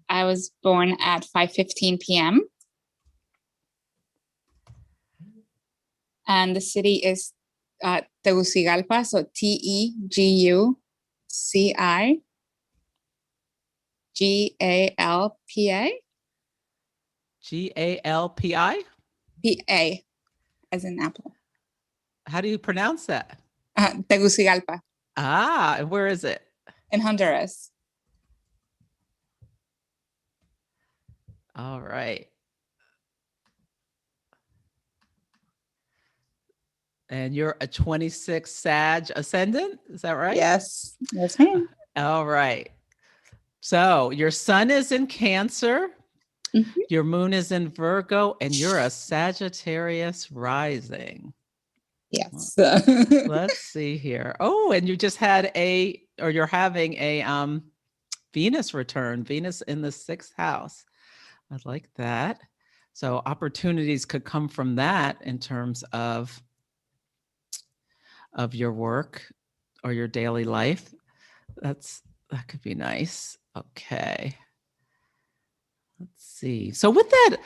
I was born at 5:15 p.m. And the city is Tegucigalpa, so Tegucigalpa. GALPI? PA, as in apple. How do you pronounce that? Tegucigalpa And where is it? in Honduras. All right. And you're a 26 Sag ascendant, is that right? Yes, ma'am. All right. So your sun is in Cancer, your moon is in Virgo, and you're a Sagittarius rising. Yes. Let's see here. Oh, and you just had you're having a Venus return, Venus in the 6th house. I like that. So opportunities could come from that in terms of your work or your daily life. That could be nice. Okay. Let's see. So with that,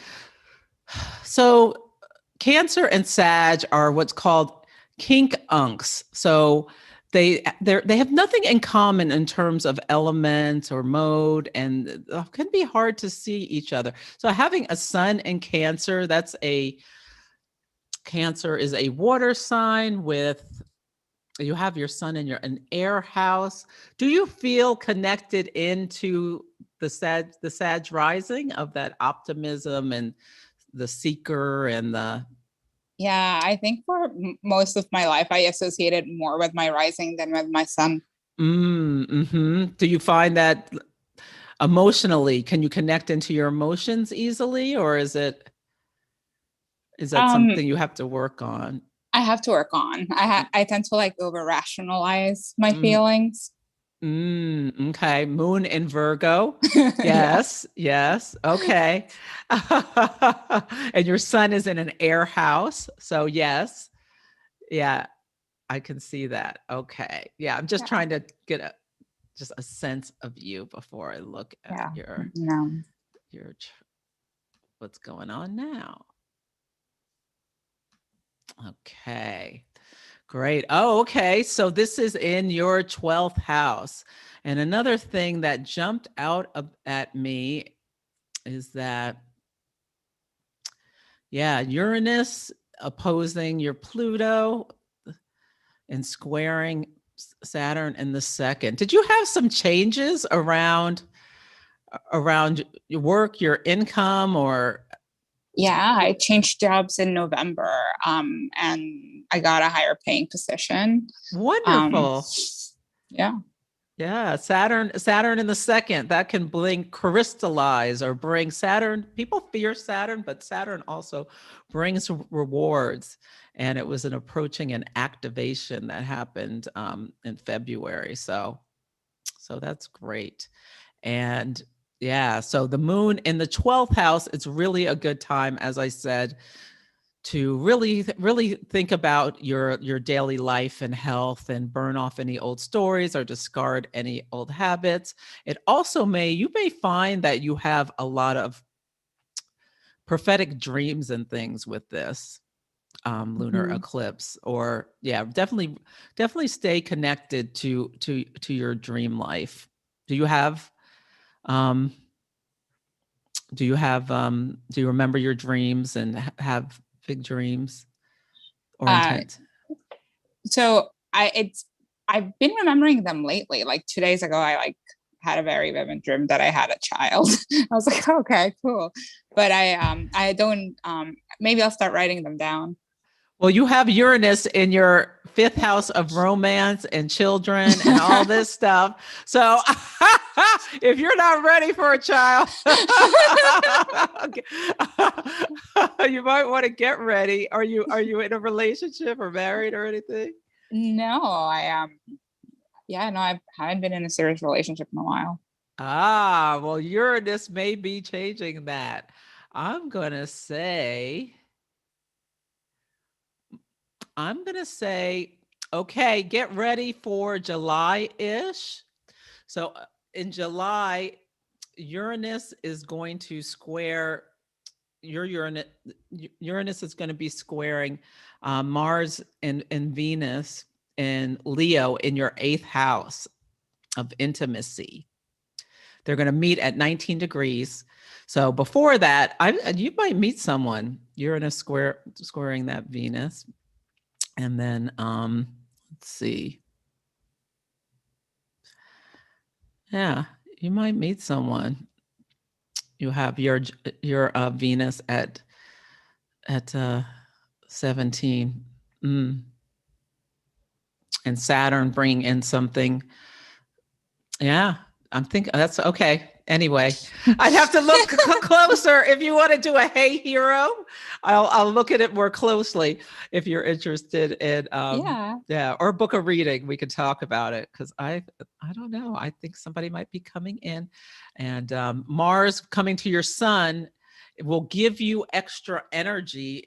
so Cancer and Sag are what's called kink unks. So they have nothing in common in terms of elements or mode, and it can be hard to see each other. So having a sun in Cancer, Cancer is a water sign you have your sun in an air house. Do you feel connected into the Sag rising of that optimism and the seeker and the... Yeah, I think for most of my life, I associated more with my rising than with my sun. Do you find that emotionally, can you connect into your emotions easily, or is that something you have to work on? I have to work on. I tend to like over rationalize my feelings. Okay. Moon in Virgo. Yes. Yes. Okay. And your sun is in an air house. So yes. Yeah. I can see that. Okay. Yeah. I'm just trying to get just a sense of you before I look at your what's going on now. Okay. Great. Oh, okay. So this is in your 12th house. And another thing that jumped out at me is that, Uranus opposing your Pluto and squaring Saturn in the 2nd. Did you have some changes around your work, your income, or... Yeah, I changed jobs in November, and I got a higher paying position. Wonderful. Yeah. Yeah, Saturn in the 2nd, that can crystallize or bring Saturn. People fear Saturn, but Saturn also brings rewards. And it was an approaching an activation that happened in February. So that's great. And so the moon in the 12th house, it's really a good time, as I said, to really think about your daily life and health and burn off any old stories or discard any old habits. It also you may find that you have a lot of prophetic dreams and things with this lunar eclipse, or definitely stay connected to your dream life. Do you remember your dreams and have big dreams or intent? So I've been remembering them lately. Like 2 days ago, I had a very vivid dream that I had a child. I was like, okay, cool. But I don't, maybe I'll start writing them down. Well, you have Uranus in your 5th house of romance and children and all this stuff. So if you're not ready for a child, you might want to get ready. Are you in a relationship or married or anything? No, I haven't been in a serious relationship in a while. Well, Uranus may be changing that. I'm going to say, okay, get ready for July-ish. So in July, Uranus is going to square your Uranus is going to be squaring Mars and Venus and Leo in your 8th house of intimacy. They're going to meet at 19 degrees. So before that, you might meet someone. Uranus squaring that Venus. And then, let's see. Yeah, you might meet someone. You have your Venus at 17, and Saturn bringing in something. Yeah, I'm thinking that's okay. Anyway, I'd have to look closer. If you want to do a Hey Hero, I'll look at it more closely if you're interested in or book a reading. We could talk about it because I don't know. I think somebody might be coming in, and Mars coming to your sun will give you extra energy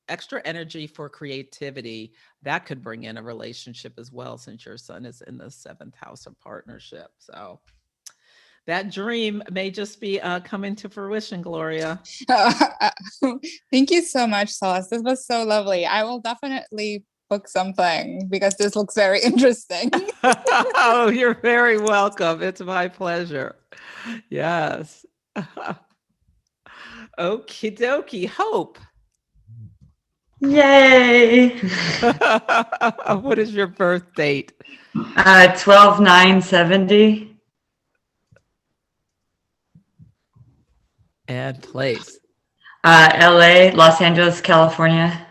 extra energy for creativity. That could bring in a relationship as well, since your sun is in the 7th house of partnership. So that dream may just be coming to fruition, Gloria. Thank you so much, Celeste. This was so lovely. I will definitely book something because this looks very interesting. Oh, you're very welcome. It's my pleasure. Yes. Okie dokie. Hope. Yay. What is your birth date? 12/9/70. And place. LA, Los Angeles, California.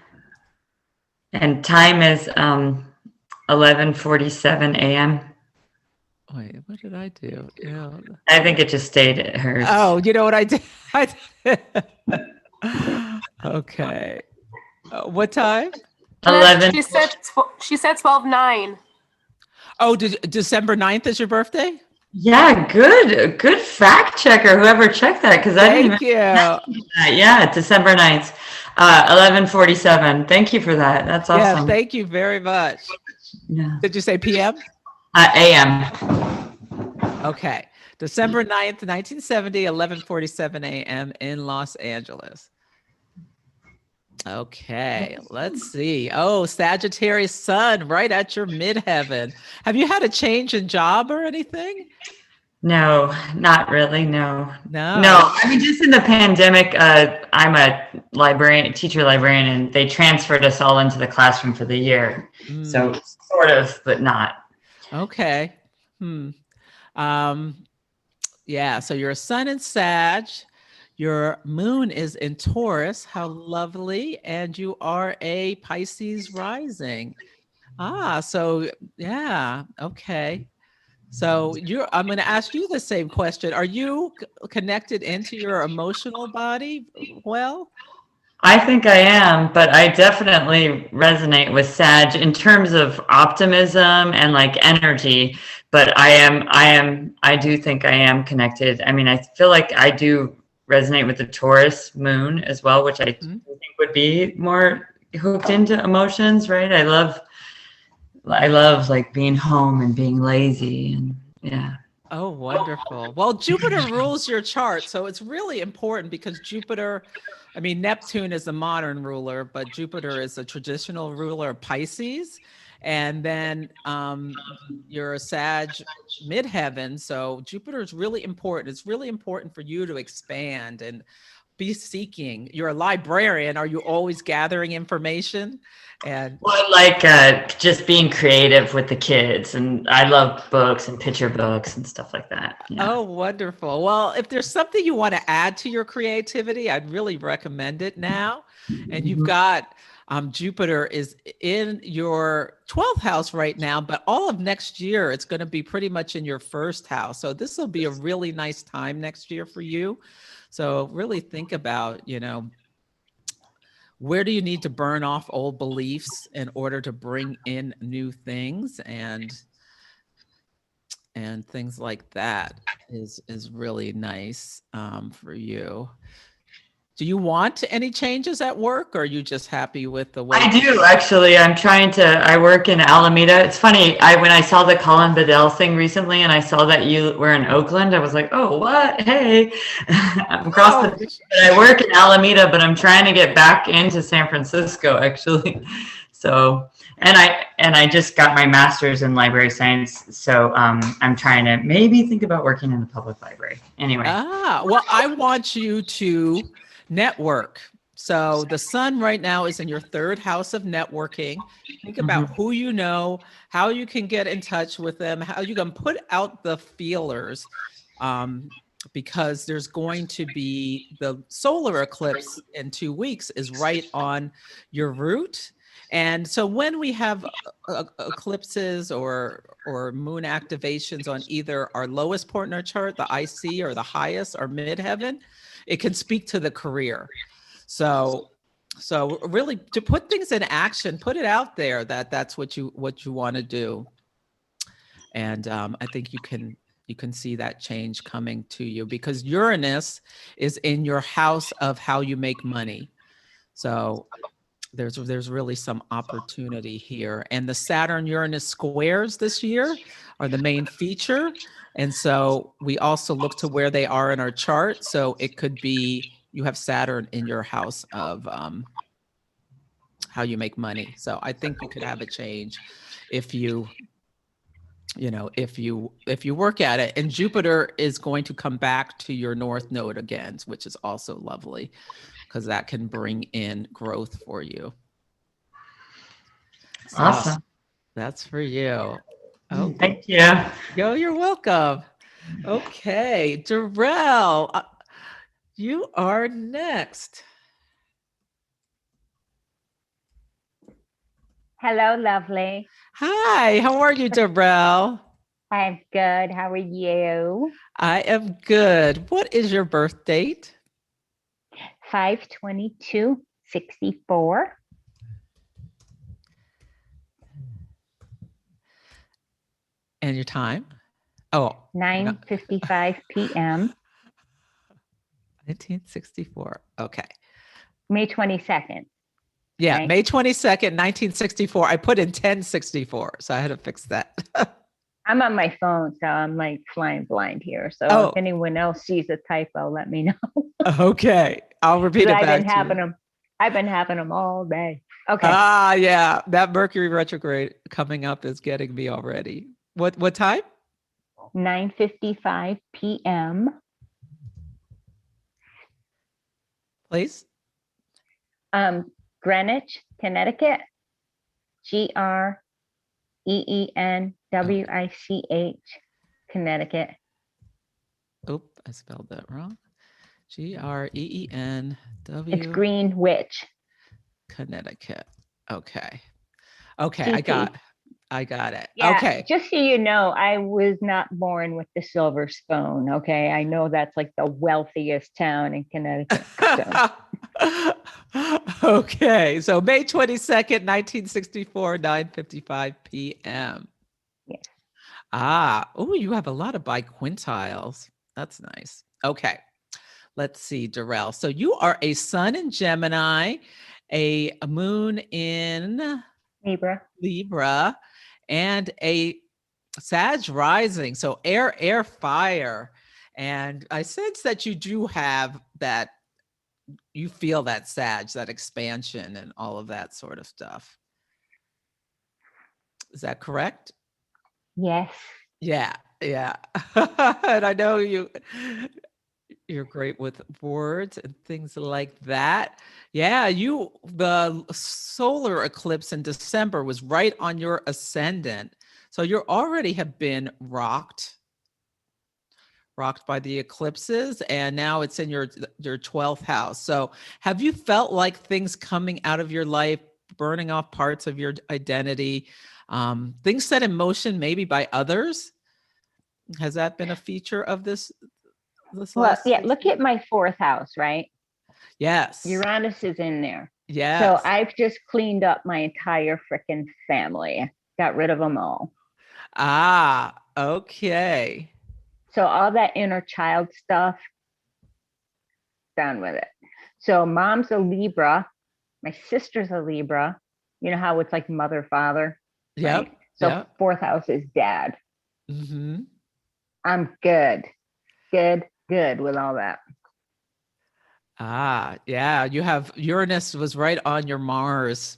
And time is 11:47 a.m. Wait, what did I do? Yeah. I think it just stayed at hers. Oh, you know what I did? Okay. What time? 11. She said 12/9. Oh, December 9th is your birthday? Yeah, good fact checker, whoever checked that, because I didn't Thank you. Yeah, December 9th, 11:47. Thank you for that. That's awesome. Yeah, thank you very much. Yeah. Did you say PM? AM. Okay. December 9th, 1970, 11:47 a.m. in Los Angeles. Okay, let's see. Oh, Sagittarius sun right at your midheaven. Have you had a change in job or anything? No, not really. No. No. I mean, just in the pandemic, I'm a teacher librarian, and they transferred us all into the classroom for the year. So sort of, but not. Okay. Yeah, so you're a sun in Sag. Your moon is in Taurus. How lovely. And you are a Pisces rising. So yeah. Okay. So I'm going to ask you the same question. Are you connected into your emotional body well? I think I am, but I definitely resonate with Sag in terms of optimism and like energy. But I do think I am connected. I mean, I feel like I do resonate with the Taurus moon as well, which I think would be more hooked into emotions, right? I love like being home and being lazy, and yeah. Oh, wonderful. Well, Jupiter rules your chart. So it's really important because Jupiter, I mean, Neptune is a modern ruler, but Jupiter is a traditional ruler of Pisces. And then you're a Sag midheaven. So Jupiter is really important. It's really important for you to expand and be seeking. You're a librarian. Are you always gathering information? And Well, like just being creative with the kids, and I love books and picture books and stuff like that. Yeah. oh, wonderful. Well, if there's something you want to add to your creativity, I'd really recommend it now. And you've got Jupiter is in your 12th house right now, but all of next year, it's going to be pretty much in your first house. So this will be a really nice time next year for you. So really think about, where do you need to burn off old beliefs in order to bring in new things, and things like that is really nice for you. Do you want any changes at work, or are you just happy with the way? I do, actually. I work in Alameda. It's funny, when I saw the Colin Bedell thing recently and I saw that you were in Oakland, I was like, oh, what? Hey, I'm across the, but I work in Alameda, but I'm trying to get back into San Francisco, actually. So, and I just got my master's in library science. So I'm trying to maybe think about working in the public library. Anyway. Well, I want you to network. So the sun right now is in your third house of networking. Think about who you know, how you can get in touch with them, how you can put out the feelers, because there's going to be the solar eclipse in 2 weeks is right on your root. And so when we have eclipses or moon activations on either our lowest point in our chart, the IC, or the highest or midheaven, it can speak to the career. So really to put things in action, put it out there that's what you want to do. And I think you can see that change coming to you because Uranus is in your house of how you make money. So there's really some opportunity here. And the Saturn-Uranus squares this year are the main feature. And so we also look to where they are in our chart. So it could be you have Saturn in your house of how you make money. So I think you could have a change if you work at it. And Jupiter is going to come back to your North Node again, which is also lovely, because that can bring in growth for you. So awesome. That's for you. Oh, thank you. You're welcome. Okay, Darrell, you are next. Hello, lovely. Hi, how are you, Darrell? I'm good. How are you? I am good. What is your birth date? 5/22/64. And your time? Oh, 9:55 p.m. 1964. Okay. May 22nd. Yeah, right? May 22nd, 1964. I put in 1064, so I had to fix that. I'm on my phone, so I'm like flying blind here. So if anyone else sees a typo, let me know. Okay, I'll repeat it back to you. I've been having them all day. Okay. Yeah, that Mercury retrograde coming up is getting me already. What time? 9:55 p.m. Please. Greenwich, Connecticut. GREENWICH, Connecticut. Oop, I spelled that wrong. GREENW. It's Greenwich, Connecticut. Okay. Okay, CT. I got it. Yeah, okay. Just so you know, I was not born with the silver spoon. Okay. I know that's like the wealthiest town in Connecticut. So. Okay. So May 22nd, 1964, 9:55 p.m. Yes. Oh, you have a lot of biquintiles. That's nice. Okay. let's see, Darrell. So you are a sun in Gemini, a moon in Libra, and a Sag rising. So air, fire. And I sense that you do have that, you feel that Sag, that expansion and all of that sort of stuff. Is that correct? Yes. Yeah. And I know you're great with words and things like that. Yeah, the solar eclipse in December was right on your ascendant. So you already have been rocked by the eclipses, and now it's in your 12th house. So have you felt like things coming out of your life, burning off parts of your identity, things set in motion maybe by others? Has that been a feature of this Well, last yeah, 6 look months? at my 4th house, right? Yes. Uranus is in there. Yes. So I've just cleaned up my entire freaking family, got rid of them all. Ah, okay. So all that inner child stuff, done with it. So mom's a Libra, my sister's a Libra. You know how it's like mother, father, Yep. right? So Yep. 4th house is dad. Mm-hmm. I'm good with all that. Ah, yeah. You have Uranus was right on your Mars.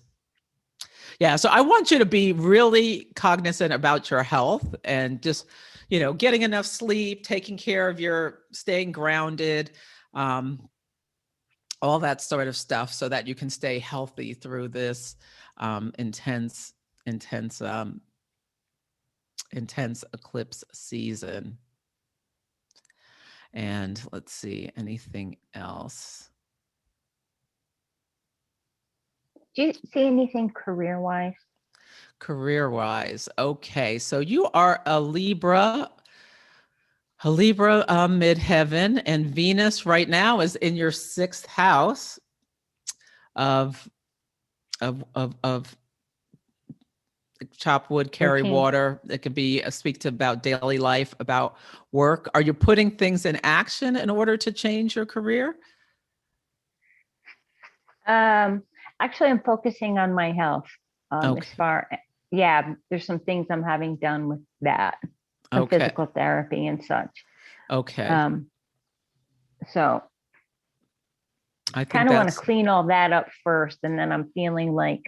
Yeah. So I want you to be really cognizant about your health and just, getting enough sleep, taking care of staying grounded, all that sort of stuff so that you can stay healthy through this intense eclipse season. And let's see, anything else? Do you see anything career-wise? Career-wise, okay. So you are a Libra midheaven, and Venus right now is in your 6th house of chop wood, carry water. It could be speak to about daily life, about work. Are you putting things in action in order to change your career? Actually, I'm focusing on my health. Okay. There's some things I'm having done with that, some Okay. physical therapy and such. Okay. So I kind of want to clean all that up first, and then I'm feeling like,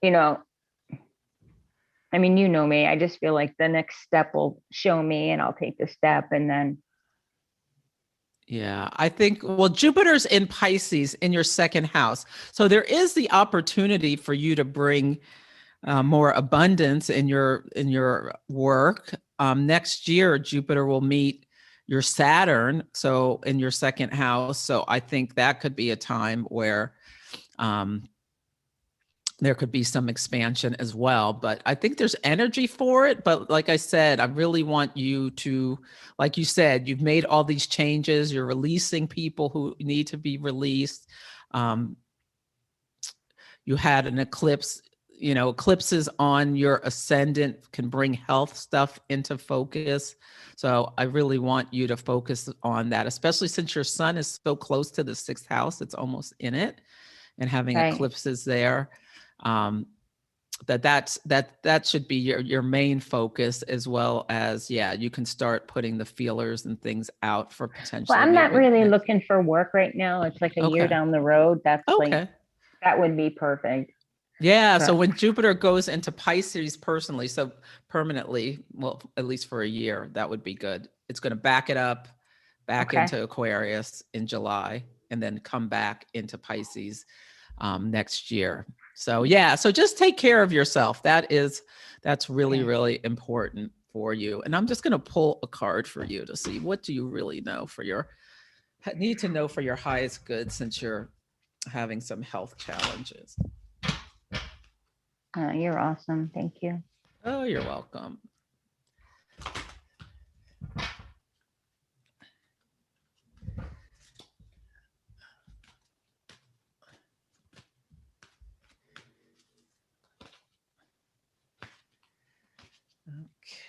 I mean, you know me, I just feel like the next step will show me and I'll take the step, and then. Yeah, I think, well, Jupiter's in Pisces in your 2nd house. So there is the opportunity for you to bring more abundance in your work. Next year, Jupiter will meet your Saturn, so in your 2nd house. So I think that could be a time where there could be some expansion as well. But I think there's energy for it. But like I said, I really want you to, like you said, you've made all these changes. You're releasing people who need to be released. You had an eclipse. Eclipses on your ascendant can bring health stuff into focus. So I really want you to focus on that, especially since your sun is so close to the 6th house. It's almost in it, and having eclipses there. That should be your main focus, as well as, you can start putting the feelers and things out for potentially. Well, I'm not really looking for work right now. It's like a year down the road. That's like, that would be perfect. Yeah. So when Jupiter goes into Pisces permanently, well, at least for a year, that would be good. It's going to back it up into Aquarius in July, and then come back into Pisces next year. So so just take care of yourself. That's really, really important for you. And I'm just going to pull a card for you to see, what do you really need to know for your highest good, since you're having some health challenges. You're awesome. Thank you. Oh, you're welcome.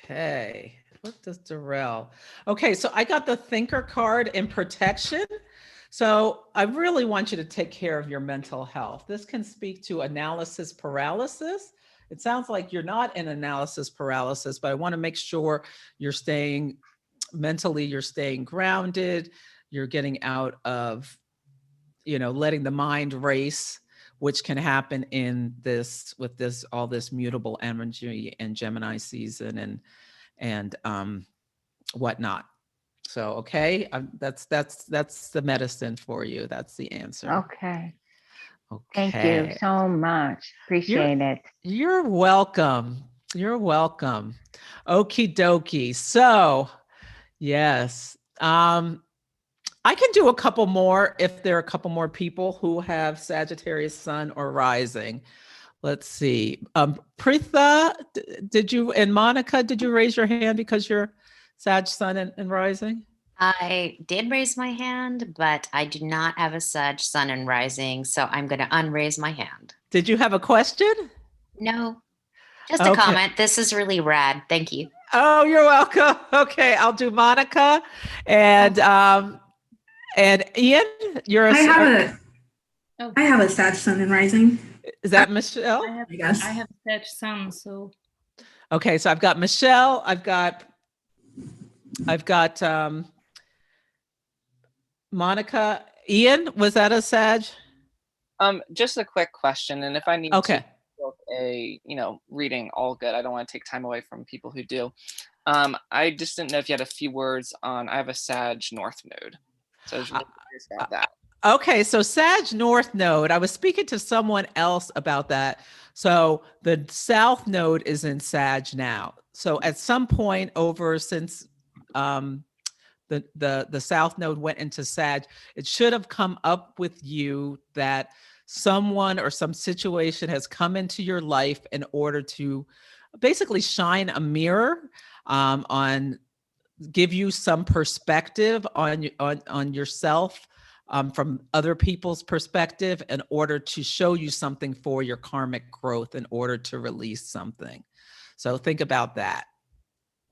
Okay. What does Darrell? Okay, so I got the Thinker card in protection. So I really want you to take care of your mental health. This can speak to analysis paralysis. It sounds like you're not in analysis paralysis, but I want to make sure you're staying mentally, you're staying grounded, you're getting out of, letting the mind race, which can happen in this, with this, all this mutable energy in Gemini season and whatnot. So, okay, that's the medicine for you. That's the answer. Okay. Okay. Thank you so much. Appreciate it. You're welcome. You're welcome. Okie dokie. So, yes. I can do a couple more if there are a couple more people who have Sagittarius Sun or Rising. Let's see. Pritha, did you, and Monica, did you raise your hand because you're Sag Sun and Rising? I did raise my hand, but I do not have a Sag Sun and Rising, so I'm going to unraise my hand. Did you have a question? No, just a comment. This is really rad. Thank you. Oh, you're welcome. Okay, I'll do Monica and Ian. I have a Sag Sun and Rising. Is that Michelle? I guess I have Sag Sun, so. Okay, so I've got Michelle. I've got Monica. Ian, was that a Sag? Just a quick question, and if I need to book a reading, all good. I don't want to take time away from people who do. I just didn't know if you had a few words on. I have a Sag North node, so I was really curious about that. Okay, so Sag North node. I was speaking to someone else about that. So the South node is in Sag now. So at some point since the South node went into Sag, it should have come up with you that someone or some situation has come into your life in order to basically shine a mirror give you some perspective on yourself from other people's perspective in order to show you something for your karmic growth, in order to release something. So think about that.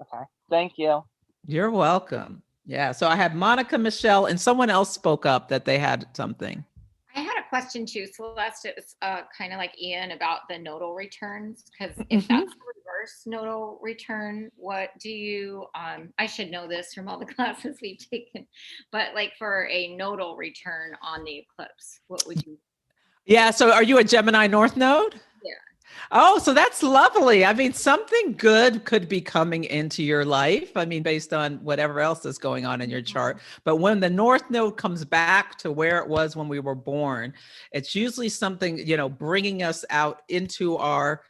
Okay, thank you. You're welcome. Yeah, so I had Monica, Michelle, and someone else spoke up that they had something. I had a question too, Celeste. It was kind of like Ian about the nodal returns, because if that's the reverse nodal return, what do you, I should know this from all the classes we've taken, but like for a nodal return on the eclipse, what would you? Yeah, so are you a Gemini North node? Yeah. Oh, so that's lovely. I mean, something good could be coming into your life. I mean, based on whatever else is going on in your chart. But when the North node comes back to where it was when we were born, it's usually something, bringing us out into our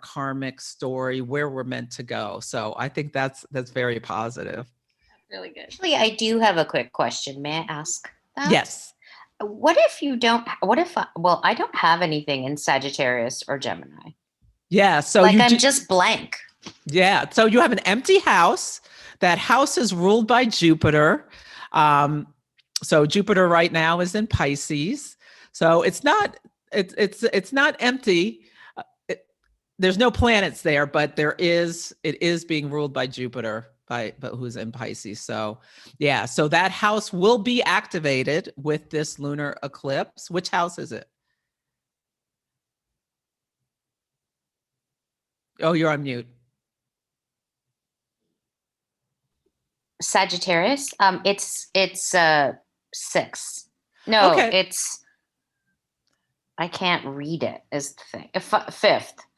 karmic story, where we're meant to go. So I think that's very positive. That's really good. Actually, I do have a quick question. May I ask that? Yes. What if I don't have anything in Sagittarius or Gemini? Yeah. So I'm just blank. Yeah. So you have an empty house. That house is ruled by Jupiter. So Jupiter right now is in Pisces. So it's not empty. There's no planets there, but it is being ruled by Jupiter, but who's in Pisces. So yeah, so that house will be activated with this lunar eclipse. Which house is it? Oh, you're on mute. Sagittarius. It's 6. No, okay. I can't read it. Is the thing.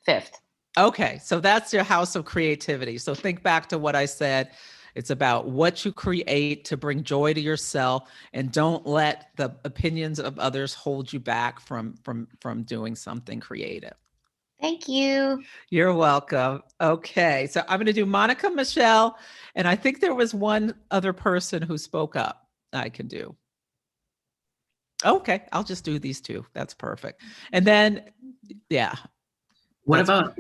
Fifth. Okay, so that's your house of creativity. So think back to what I said. It's about what you create to bring joy to yourself, and don't let the opinions of others hold you back from doing something creative. Thank you. You're welcome. Okay, so I'm going to do Monica, Michelle, and I think there was one other person who spoke up I can do. Okay, I'll just do these two. That's perfect. And then, yeah. What about,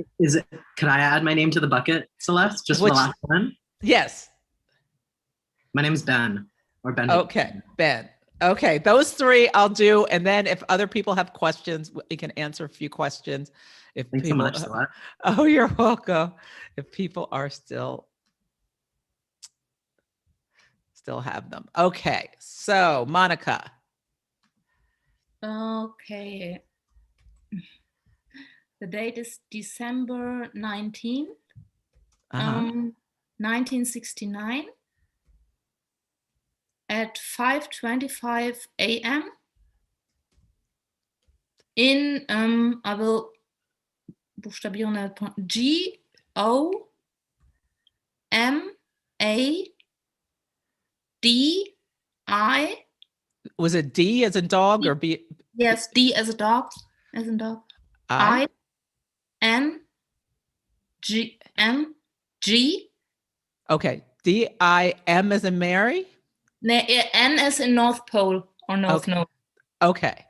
could I add my name to the bucket, Celeste? Just for the last one? Yes. My name is Ben, or Ben. Okay, Ben. Okay, those three I'll do. And then if other people have questions, we can answer a few questions. If Thanks so people, much, Celeste. oh, you're welcome. If people are still have them. Okay, so Monica. Okay. The date is December 19th, 1969 at 5:25 a.m. in, I will buchstabieren, GOMADI. Was it D as a dog or B? Yes, D as a dog, I? I-N-G-M-G. Okay, D-I-M as in Mary? N as in North Pole or North Node. Okay.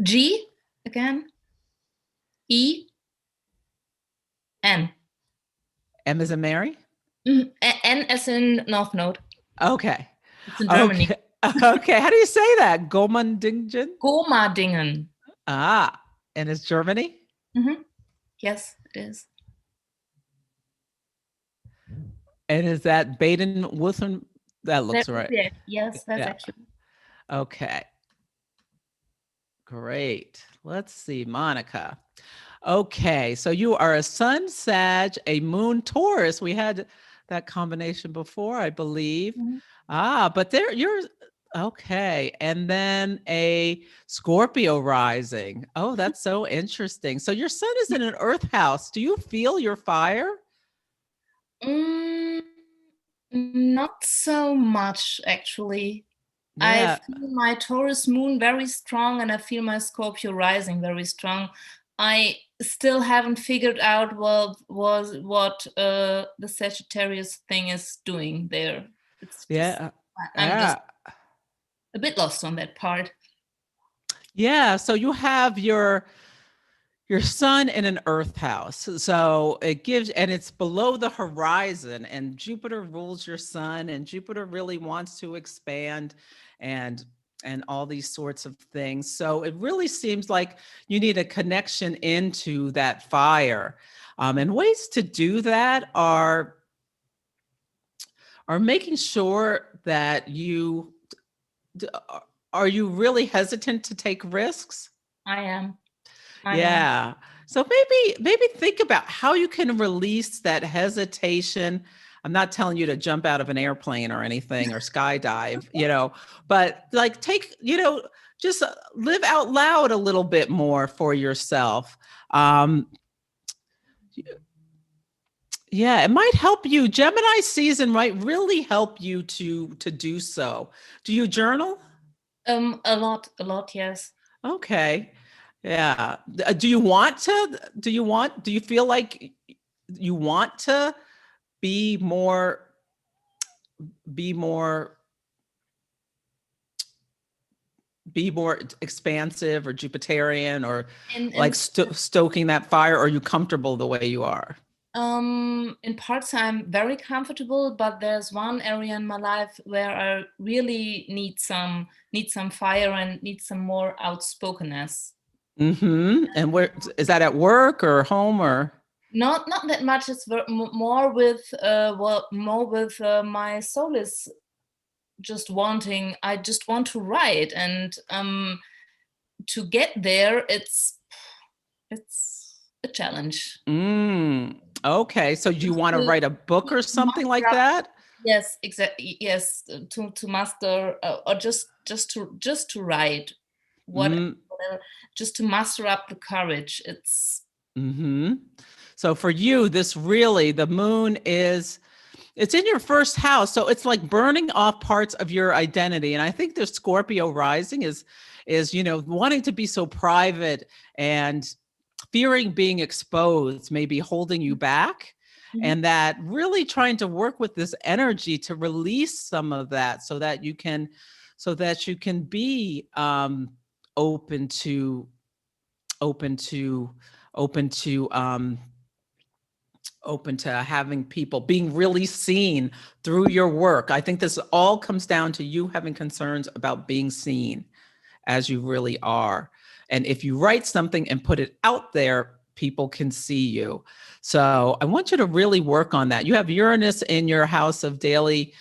G again. E. N. M as in Mary? N as in North Node. Okay. It's in Germany. Okay, how do you say that? Gomandingen? Gomadingen. Ah, and it's Germany? Mm-hmm. Yes, it is. And is that Baden-Württemberg? That looks right. Yeah. Yes, that's actually. Okay. Great. Let's see, Monica. Okay, so you are a Sun Sag, a Moon Taurus. We had that combination before, I believe. Mm-hmm. But you're okay. And then a Scorpio rising. Oh, that's so interesting. So your Sun is in an Earth house. Do you feel your fire? Not so much, actually. Yeah. I feel my Taurus moon very strong, and I feel my Scorpio rising very strong. I still haven't figured out what the Sagittarius thing is doing there. I'm just a bit lost on that part. Yeah, so you have your Sun in an Earth house. So it gives, and it's below the horizon, and Jupiter rules your Sun, and Jupiter really wants to expand and all these sorts of things. So it really seems like you need a connection into that fire. And ways to do that are making sure that are you really hesitant to take risks? I am. Yeah. So maybe think about how you can release that hesitation. I'm not telling you to jump out of an airplane or anything or skydive, but like just live out loud a little bit more for yourself. Yeah, it might help you. Gemini season might really help you to do so. Do you journal? A lot, yes. Okay. Yeah. Do you feel like you want to be more expansive or Jupiterian or stoking that fire, or are you comfortable the way you are? In parts I'm very comfortable, but there's one area in my life where I really need some fire and need some more outspokenness. Mm-hmm. And where is that, at work or home or? Not that much. It's more with my soul is just wanting. I just want to write, and to get there, it's a challenge. Okay, so do you want to write a book or something like that? Yes, exactly. Yes, to master or just to write whatever, just to muster up the courage. It's. So for you, the moon it's in your first house, so it's like burning off parts of your identity. And I think the Scorpio rising is wanting to be so private and fearing being exposed, maybe holding you back. And that really trying to work with this energy to release some of that so that you can be open to open to having people being really seen through your work. I think this all comes down to you having concerns about being seen as you really are. And if you write something and put it out there, people can see you. So I want you to really work on that. You have Uranus in your house of daily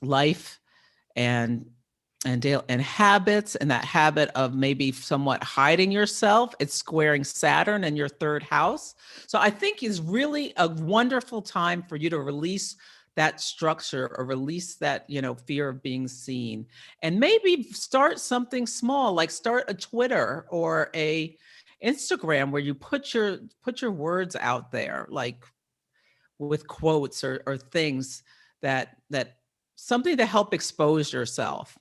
life and habits, and that habit of maybe somewhat hiding yourself. It's squaring Saturn in your third house. So I think it's really a wonderful time for you to release that structure or release that, fear of being seen, and maybe start something small, like start a Twitter or a Instagram where you put your words out there, like with quotes or things that something to help expose yourself.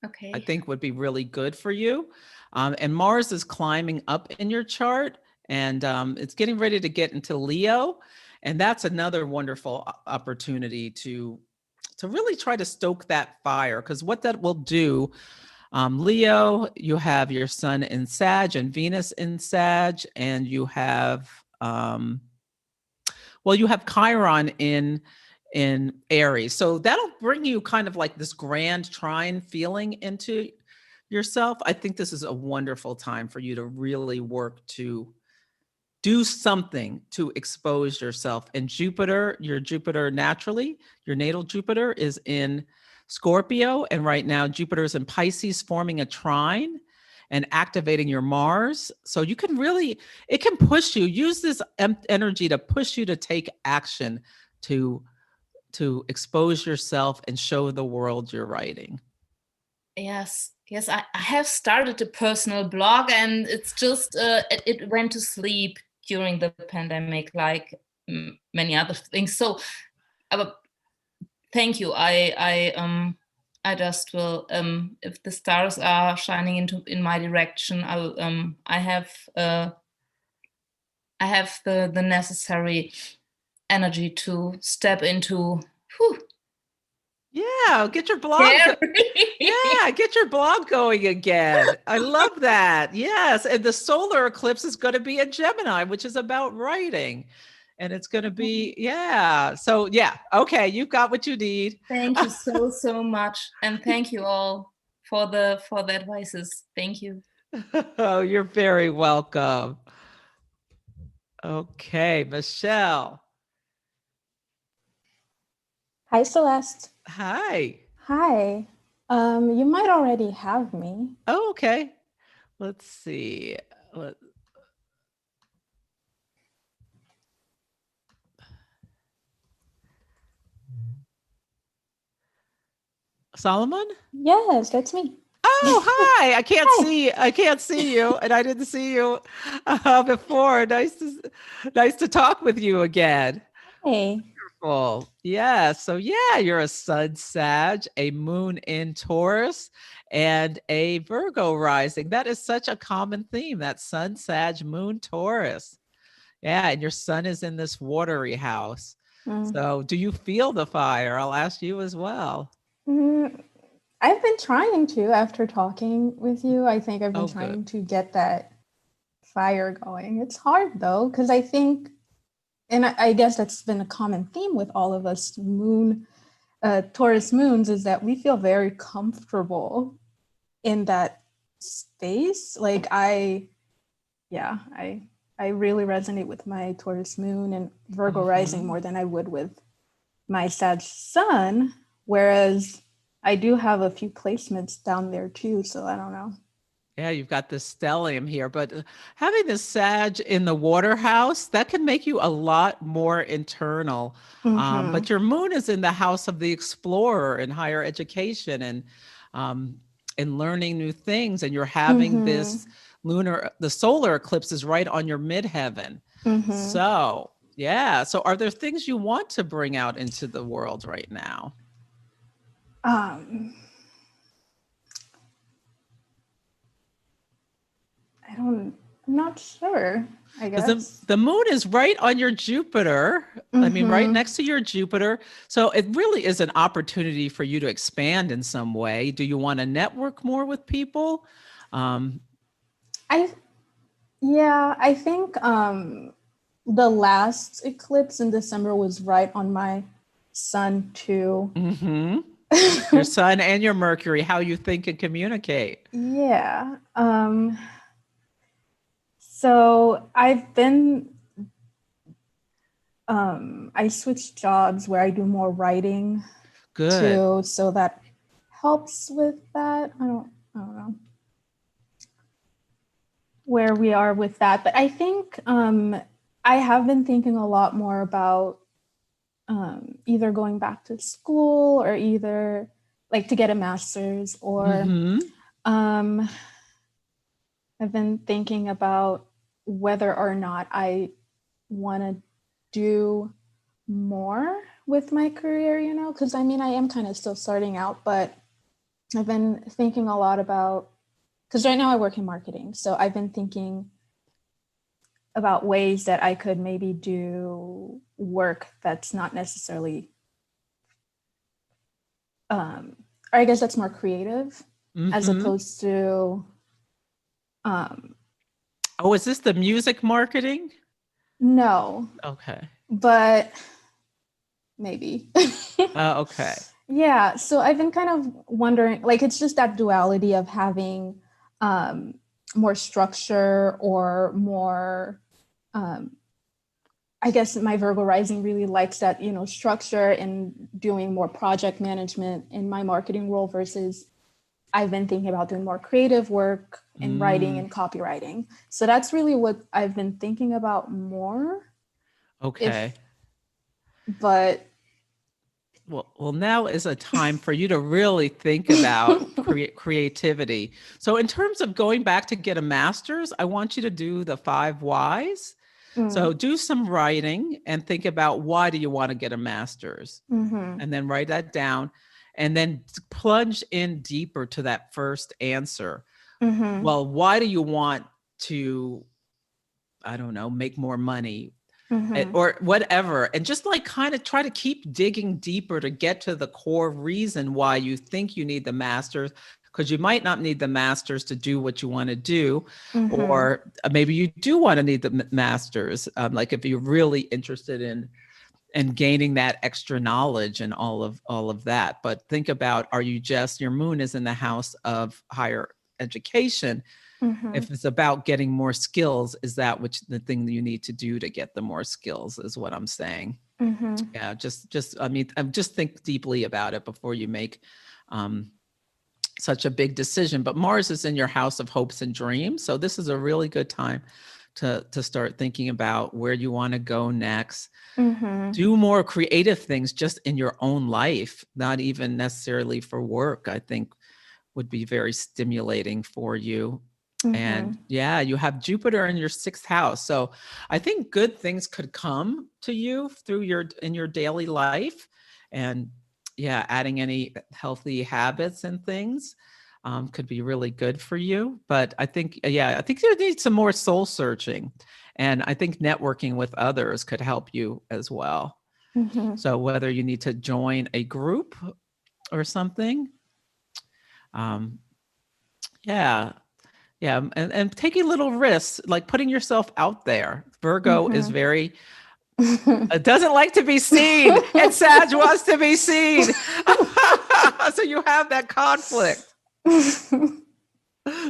Okay. I think would be really good for you. And Mars is climbing up in your chart, and it's getting ready to get into Leo. And that's another wonderful opportunity to really try to stoke that fire, because what that will do, Leo, you have your sun in Sag and Venus in Sag, and you have, you have Chiron in Aries. So that'll bring you kind of like this grand trine feeling into yourself. I think this is a wonderful time for you to really work to do something to expose yourself. And Jupiter, your Jupiter naturally, your natal Jupiter is in Scorpio. And right now Jupiter is in Pisces, forming a trine and activating your Mars. So you can really, it can push you, use this energy to push you to take action, to expose yourself and show the world you're writing. Yes, I have started a personal blog, and it's just it went to sleep during the pandemic, like many other things. So thank you. I just will, if the stars are shining in my direction, I have the necessary energy to step into. Yeah, get your blog. Get your blog going again. I love that. Yes, and the solar eclipse is going to be in Gemini, which is about writing, and it's going to be So okay, you've got what you need. Thank you so much, and thank you all for the advices. Thank you. Oh, you're very welcome. Okay, Michelle. Hi, Celeste. Hi. Hi. You might already have me. Oh, okay. Let's see. Solomon? Yes, that's me. Oh, hi. I can't see you, and I didn't see you before. Nice to talk with you again. Hey. Wonderful. Yeah. So you're a Sun Sag, a Moon in Taurus, and a Virgo rising. That is such a common theme, that Sun Sag, Moon Taurus. Yeah, and your sun is in this watery house. So do you feel the fire? I'll ask you as well. I've been trying to, after talking with you. I think I've been trying to get that fire going. It's hard though, because I think, and I guess that's been a common theme with all of us Taurus moons, is that we feel very comfortable in that space. Like I really resonate with my Taurus moon and Virgo rising more than I would with my Sag sun, whereas I do have a few placements down there too, so I don't know. Yeah, you've got the stellium here, but having the Sag in the water house, that can make you a lot more internal. But your moon is in the house of the explorer and higher education and learning new things. And you're having this the solar eclipse is right on your midheaven. So, So are there things you want to bring out into the world right now? I'm not sure, I guess. The moon is right on your Jupiter. I mean, right next to your Jupiter. So it really is an opportunity for you to expand in some way. Do you want to network more with people? I Yeah, I think the last eclipse in December was right on my sun too. Mm-hmm. Your sun and your Mercury, how you think and communicate. Yeah. So I've been I switched jobs where I do more writing Good. too, so that helps with that. I don't know where we are with that, but I think I have been thinking a lot more about either going back to school or either like to get a master's or Mm-hmm. I've been thinking about whether or not I want to do more with my career, you know, because I mean, I am kind of still starting out, but I've been thinking a lot about, because right now I work in marketing. So I've been thinking about ways that I could maybe do work that's not necessarily, or I guess that's more creative as opposed to. Oh, is this the music marketing? No. Okay. But maybe. Okay. Yeah. So I've been kind of wondering, like, it's just that duality of having more structure or more, I guess my Virgo rising really likes that, you know, structure and doing more project management in my marketing role versus I've been thinking about doing more creative work in writing and copywriting. So that's really what I've been thinking about more. Okay. But well, now is a time for you to really think about creativity. So in terms of going back to get a master's, I want you to do the 5 whys. So do some writing and think about why do you want to get a master's? And then write that down and then plunge in deeper to that first answer. Well, why do you want to, I don't know, make more money? Or whatever, and just like kind of try to keep digging deeper to get to the core reason why you think you need the master's, because you might not need the master's to do what you want to do, or maybe you do want to need the master's, like if you're really interested in gaining that extra knowledge and all of that. But think about, are you just, your moon is in the house of higher education. If it's about getting more skills, is that the thing that you need to do to get the more skills is what I'm saying. Yeah, I mean, just think deeply about it before you make such a big decision. But Mars is in your house of hopes and dreams. So this is a really good time to start thinking about where you want to go next. Do more creative things just in your own life, not even necessarily for work, I think would be very stimulating for you. And yeah, you have Jupiter in your 6th house. So I think good things could come to you in your daily life. And yeah, adding any healthy habits and things could be really good for you. But I think there needs some more soul searching. And I think networking with others could help you as well. So whether you need to join a group or something, yeah, and taking little risks, like putting yourself out there. Virgo is very, doesn't like to be seen, and Sag wants to be seen. So you have that conflict.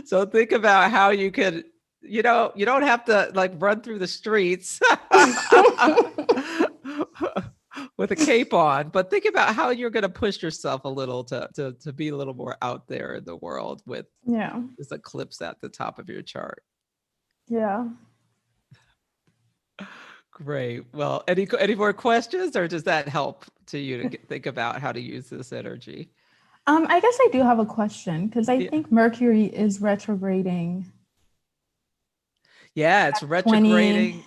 So think about how you could, you don't have to like run through the streets with a cape on, but think about how you're going to push yourself a little to be a little more out there in the world with this eclipse at the top of your chart. Yeah. Great. Well, any more questions, or does that help to you to think about how to use this energy? I guess I do have a question because I think Mercury is retrograding. Yeah, it's retrograding.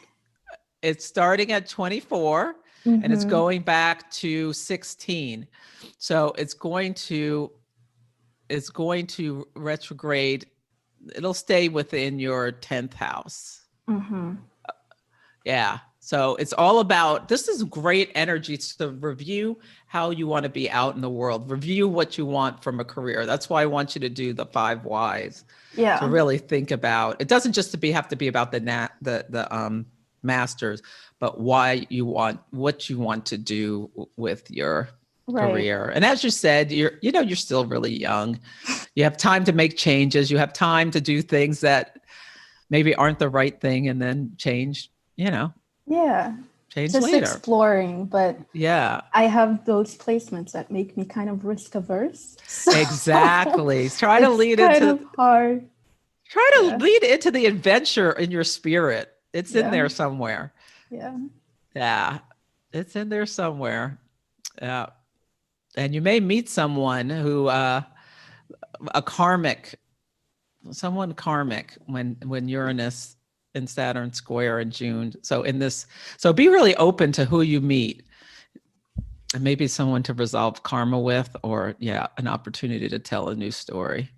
It's starting at 24 and it's going back to 16. So it's going to retrograde. It'll stay within your 10th house. Yeah. So it's all about, this is great energy to review how you want to be out in the world, review what you want from a career. That's why I want you to do the 5 whys. Yeah. To really think about, it doesn't just have to be about the masters, but why you want, what you want to do with your career. And as you said, you're still really young. You have time to make changes. You have time to do things that maybe aren't the right thing and then change, Yeah. change Just later. exploring, but Yeah. I have those placements that make me kind of risk averse. So Exactly. Try to lead kind into of hard. Try to lead into the adventure in your spirit. It's in there somewhere. Yeah. Yeah. It's in there somewhere. Yeah. And you may meet someone who someone karmic when Uranus and Saturn square in June. So be really open to who you meet. And maybe someone to resolve karma with, or an opportunity to tell a new story.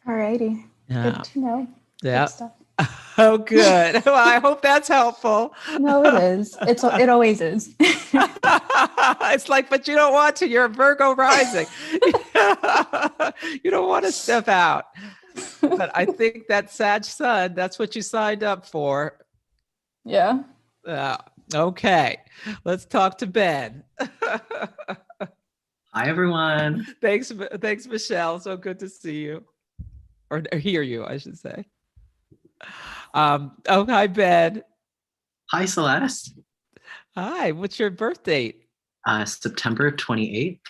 All righty. Yeah. Good to know. Yeah. Good stuff. Oh, good. Well, I hope that's helpful. No, it is. It always is. It's like, but you don't want to. You're a Virgo rising. You don't want to step out. But I think that Sag Sun, that's what you signed up for. Yeah. Okay. Let's talk to Ben. Hi, everyone. Thanks, Michelle. So good to see you. Or hear you, I should say. Hi, Ben. Hi, Celeste. Hi, what's your birth date? September 28th,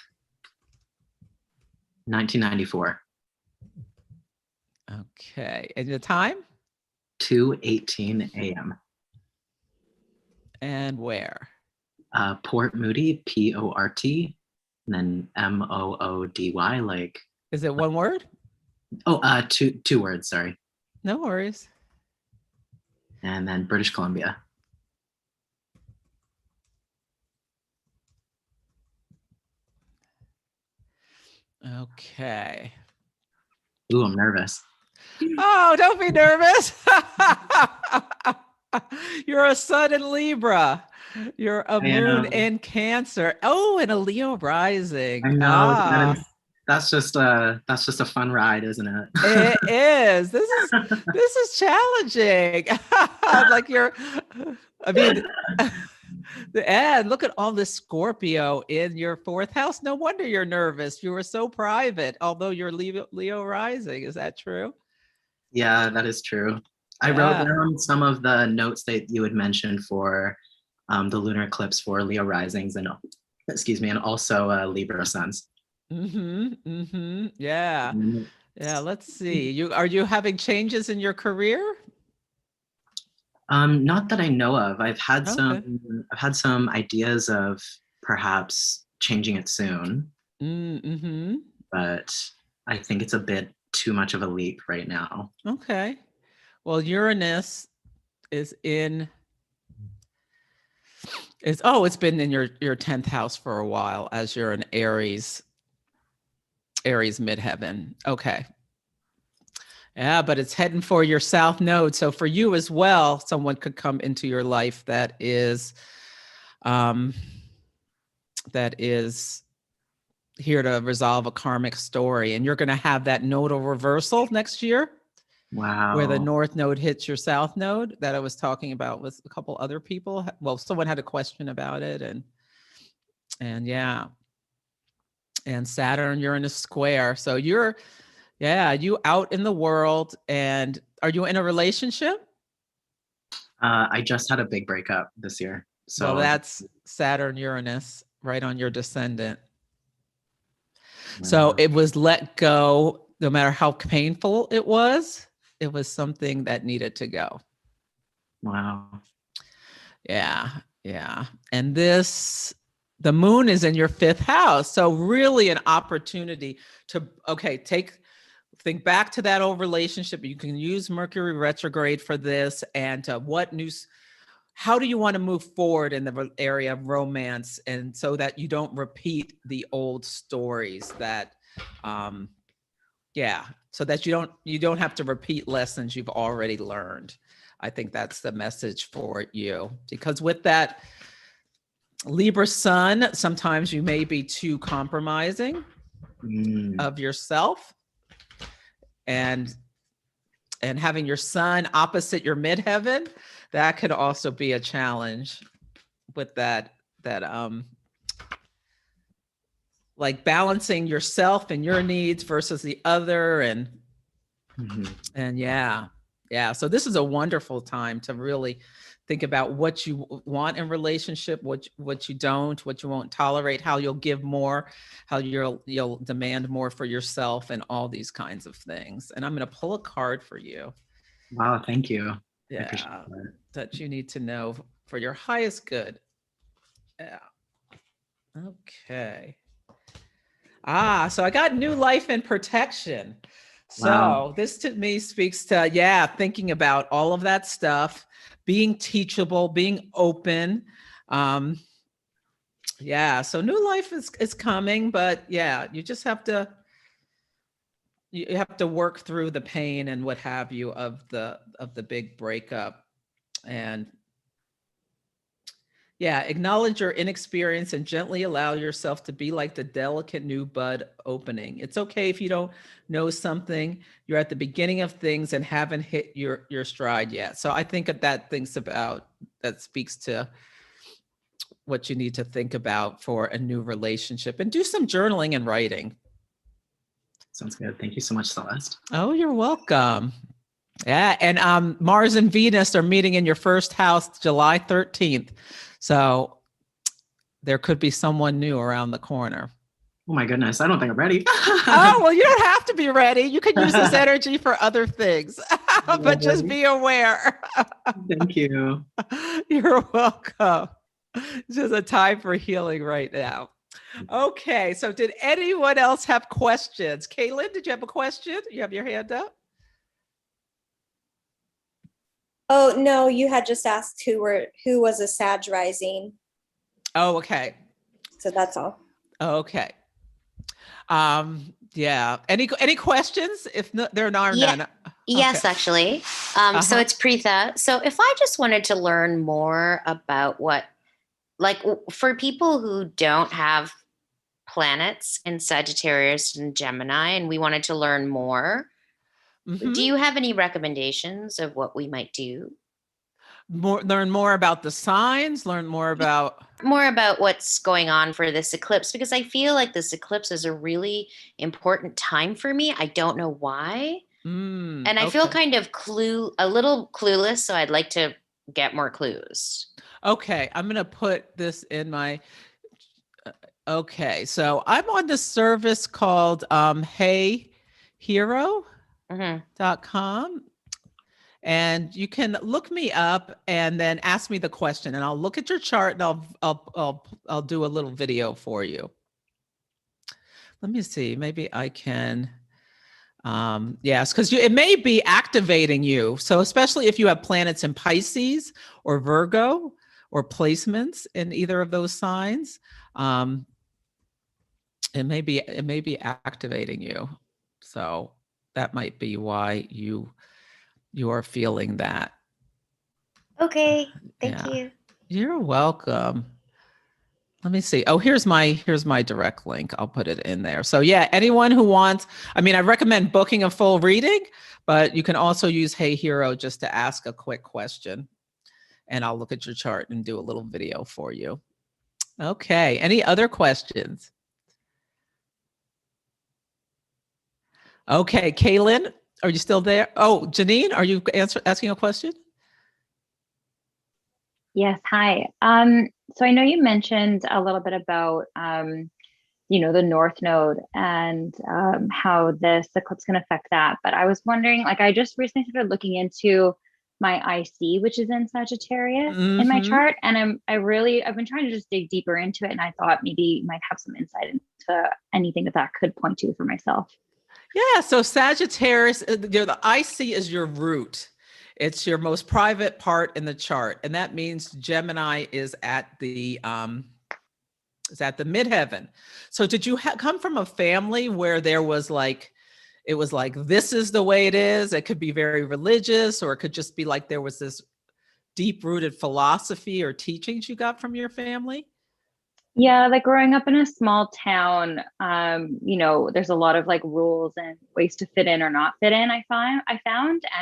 1994. Okay. And the time? 2:18 a.m. And where? Port Moody, P-O-R-T, and then M-O-O-D-Y, like. Is it one word? Oh, two words, sorry. No worries. And then British Columbia. Okay. Ooh, I'm nervous. Oh, don't be nervous. You're a sun in Libra. You're a moon in Cancer. Oh, and a Leo rising. I know. That's just a fun ride, isn't it? It is. This is challenging. And look at all this Scorpio in your 4th house. No wonder you're nervous. You were so private, although you're Leo rising. Is that true? Yeah, that is true. I wrote down some of the notes that you had mentioned for the lunar eclipse for Leo risings and also Libra suns. Yeah. Yeah. Let's see. Are you having changes in your career? Not that I know of. I've had some ideas of perhaps changing it soon. But I think it's a bit too much of a leap right now. Okay. Well, Uranus is it's been in your 10th house for a while, as you're in Aries midheaven. Okay. Yeah, but it's heading for your south node. So for you as well, someone could come into your life that is here to resolve a karmic story. And you're going to have that nodal reversal next year. Wow. Where the north node hits your south node that I was talking about with a couple other people. Well, someone had a question about it, and yeah. And Saturn, you're in a square. So you out in the world. And are you in a relationship? I just had a big breakup this year. So that's Saturn, Uranus, right on your descendant. Wow. So it was let go, no matter how painful it was something that needed to go. Wow. Yeah. Yeah. And the moon is in your 5th house. So really an opportunity to, think back to that old relationship. You can use Mercury retrograde for this, and how do you want to move forward in the area of romance, and so that you don't repeat the old stories that, so that you don't have to repeat lessons you've already learned. I think that's the message for you, because with that Libra sun, sometimes you may be too compromising of yourself, and having your sun opposite your midheaven, that could also be a challenge with that like balancing yourself and your needs versus the other, and yeah. So this is a wonderful time to really think about what you want in relationship, what you don't, what you won't tolerate, how you'll give more, how you'll demand more for yourself, and all these kinds of things. And I'm going to pull a card for you. Wow, thank you. Yeah, that you need to know for your highest good. Yeah. Okay. So I got new life and protection. So Wow. this to me speaks to, thinking about all of that stuff, being teachable, being open. So new life is coming, but you just have to, work through the pain and what have you of the big breakup. And acknowledge your inexperience and gently allow yourself to be like the delicate new bud opening. It's okay if you don't know something. You're at the beginning of things and haven't hit your stride yet. So I think that speaks to what you need to think about for a new relationship, and do some journaling and writing. Sounds good. Thank you so much, Celeste. Oh, you're welcome. Yeah, and Mars and Venus are meeting in your first house July 13th. So there could be someone new around the corner. Oh my goodness, I don't think I'm ready. Oh, well, you don't have to be ready. You can use this energy for other things, but just be aware. Thank you. You're welcome. It's just a time for healing right now. Okay, so did anyone else have questions? Kaylin, did you have a question? You have your hand up? Oh, no, you had just asked who was a Sag rising. Oh, okay. So that's all. Okay. Any questions? If no, there are none. Yes, Okay. actually. So it's Preetha. So if I just wanted to learn more about for people who don't have planets in Sagittarius and Gemini, and we wanted to learn more, do you have any recommendations of what we might do? Learn more about the signs, learn more about what's going on for this eclipse, because I feel like this eclipse is a really important time for me. I don't know why. And I feel kind of a little clueless, so I'd like to get more clues. Okay, I'm going to put this in my so I'm on the service called heyhero.com. And you can look me up and then ask me the question, and I'll look at your chart, and I'll do a little video for you. Let me see. Maybe I can. Yes, because it may be activating you. So especially if you have planets in Pisces or Virgo or placements in either of those signs, it may be activating you. So that might be why you are feeling that. Okay, thank you. You're welcome. Let me see. Oh, here's my direct link. I'll put it in there. So anyone who wants, I recommend booking a full reading, but you can also use Hey Hero just to ask a quick question, and I'll look at your chart and do a little video for you. Okay. Any other questions? Okay, Kaylin, are you still there? Oh, Janine, are you asking a question? Yes, hi. So I know you mentioned a little bit about, the North Node and how this eclipse can affect that. But I was wondering, I just recently started looking into my IC, which is in Sagittarius in my chart, and I've been trying to just dig deeper into it, and I thought maybe you might have some insight into anything that could point to for myself. Yeah, so Sagittarius, the IC is your root. It's your most private part in the chart, and that means Gemini is at the midheaven. So did you come from a family where there was it was like, this is the way it is. It could be very religious, or it could just be like there was this deep rooted philosophy or teachings you got from your family? Yeah, like growing up in a small town, there's a lot of like rules and ways to fit in or not fit in, I found.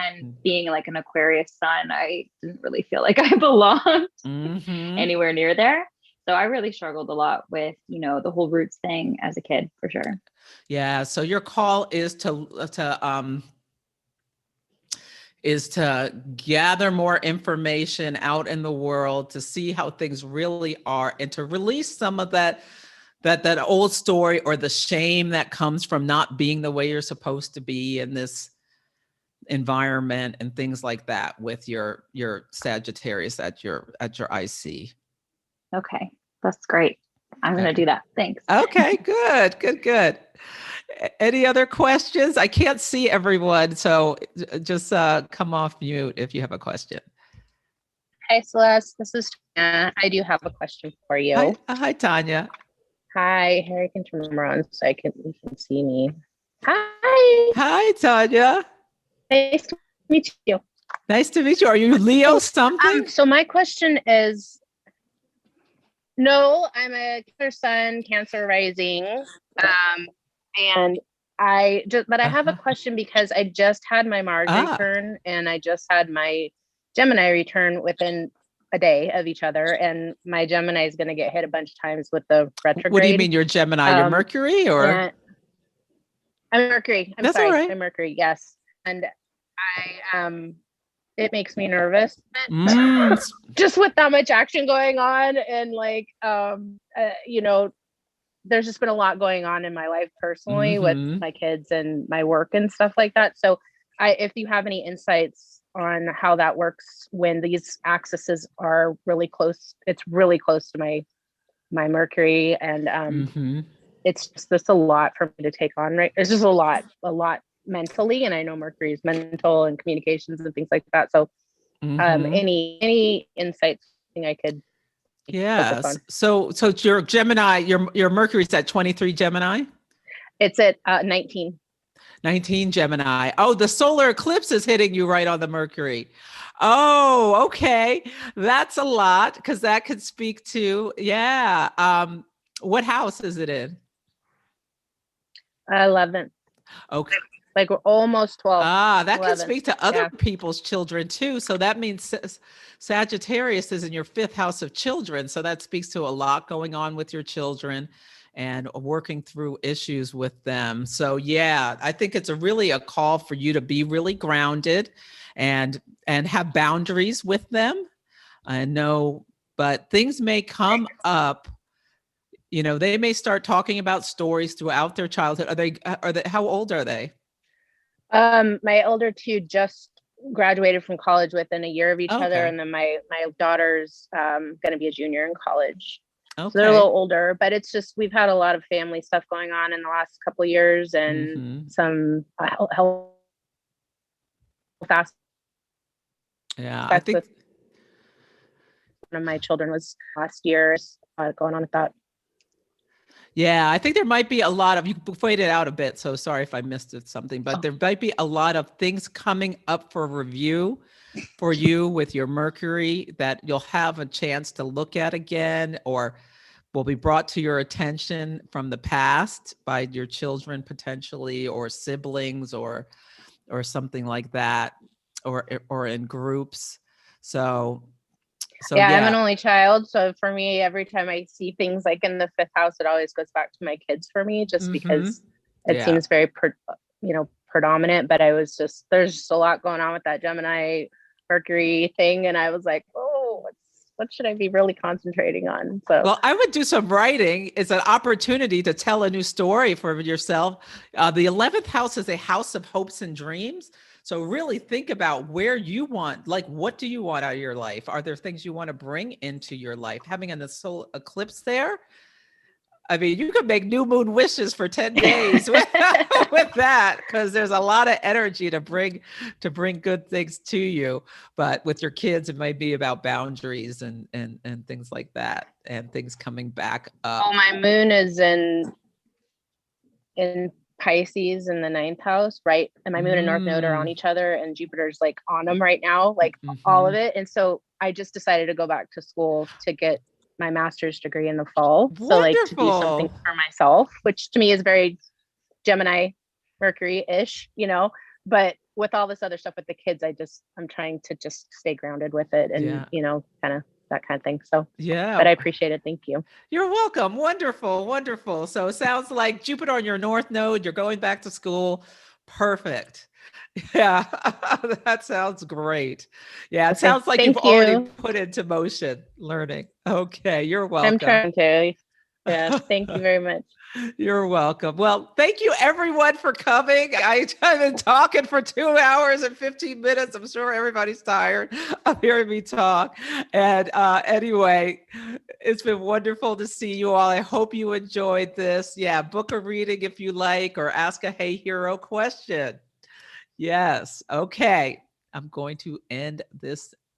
And being like an Aquarius sun, I didn't really feel like I belonged anywhere near there. So I really struggled a lot with, the whole roots thing as a kid, for sure. Yeah. So your call is to gather more information out in the world, to see how things really are, and to release some of that old story or the shame that comes from not being the way you're supposed to be in this environment and things like that with your Sagittarius at your IC. Okay, that's great. I'm going to do that. Thanks. Okay, good. Any other questions? I can't see everyone, so just come off mute if you have a question. Hi, Celeste. This is Tanya. I do have a question for you. Hi, Tanya. Hi. Here, I can turn them around so you can see me. Hi. Hi, Tanya. Nice to meet you. Nice to meet you. Are you Leo something? So my question is, no, I'm a Cancer Sun, Cancer rising. And I have a question because I just had my Mars return and I just had my Gemini return within a day of each other. And my Gemini is going to get hit a bunch of times with the retrograde. What do you mean your Gemini? Your Mercury or? I'm Mercury. That's all right. I'm Mercury. Yes. And it makes me nervous just with that much action going on. And like, there's just been a lot going on in my life personally with my kids and my work and stuff like that. So if you have any insights on how that works when these axes are really close, it's really close to my Mercury. And it's just a lot for me to take on, right? It's just a lot mentally. And I know Mercury is mental and communications and things like that. So any insights I could. Yes. So your Gemini, your Mercury's at 23 Gemini? It's at 19. 19 Gemini. Oh, the solar eclipse is hitting you right on the Mercury. Oh, okay. That's a lot, because that could speak to, what house is it in? 11th. Okay. Like we're almost 12. That 11. can speak to other people's children too. So that means Sagittarius is in your 5th house of children. So that speaks to a lot going on with your children and working through issues with them. So yeah, I think it's really a call for you to be really grounded and have boundaries with them. I know, but things may come up. They may start talking about stories throughout their childhood. Are they, how old are they? My elder two just graduated from college within a year of each other. And then my daughter's going to be a junior in college. So they're a little older, but it's just, we've had a lot of family stuff going on in the last couple of years and some health fast. Yeah, I think one of my children was last year going on with that. Yeah, I think there might be a lot of, you faded out a bit, so sorry if I missed something, but there might be a lot of things coming up for review for you with your Mercury that you'll have a chance to look at again, or will be brought to your attention from the past by your children potentially, or siblings, or something like that, or in groups. So I'm an only child. So for me, every time I see things like in the 5th house, it always goes back to my kids for me, just because it seems very, predominant. But there's just a lot going on with that Gemini Mercury thing. And I was like, oh, what should I be really concentrating on? So, well, I would do some writing. It's an opportunity to tell a new story for yourself. The 11th house is a house of hopes and dreams. So really think about where you want, like, what do you want out of your life? Are there things you want to bring into your life? Having a solar eclipse there, I mean, you could make new moon wishes for 10 days with that, because there's a lot of energy to bring good things to you. But with your kids, it might be about boundaries and things like that, and things coming back up. Oh, my moon is in Pisces in the 9th house, right? And my moon and north node are on each other, and Jupiter's like on them right now, like all of it. And so I just decided to go back to school to get my master's degree in the fall. Wonderful. So like to do something for myself, which to me is very Gemini, Mercury-ish, you know, but with all this other stuff with the kids, I'm trying to just stay grounded with it and, you know, kind of that kind of thing. So yeah, but I appreciate it. Thank you. You're welcome. Wonderful. Wonderful. So it sounds like Jupiter on your north node, you're going back to school. Perfect. Yeah, that sounds great. Yeah, it sounds like you've already put into motion learning. Okay, you're welcome. I'm trying to. Yeah, thank you very much. You're welcome. Well, thank you everyone for coming. I've been talking for 2 hours and 15 minutes. I'm sure everybody's tired of hearing me talk. And anyway, it's been wonderful to see you all. I hope you enjoyed this. Yeah, book a reading if you like, or ask a Hey Hero question. Yes. Okay. I'm going to end this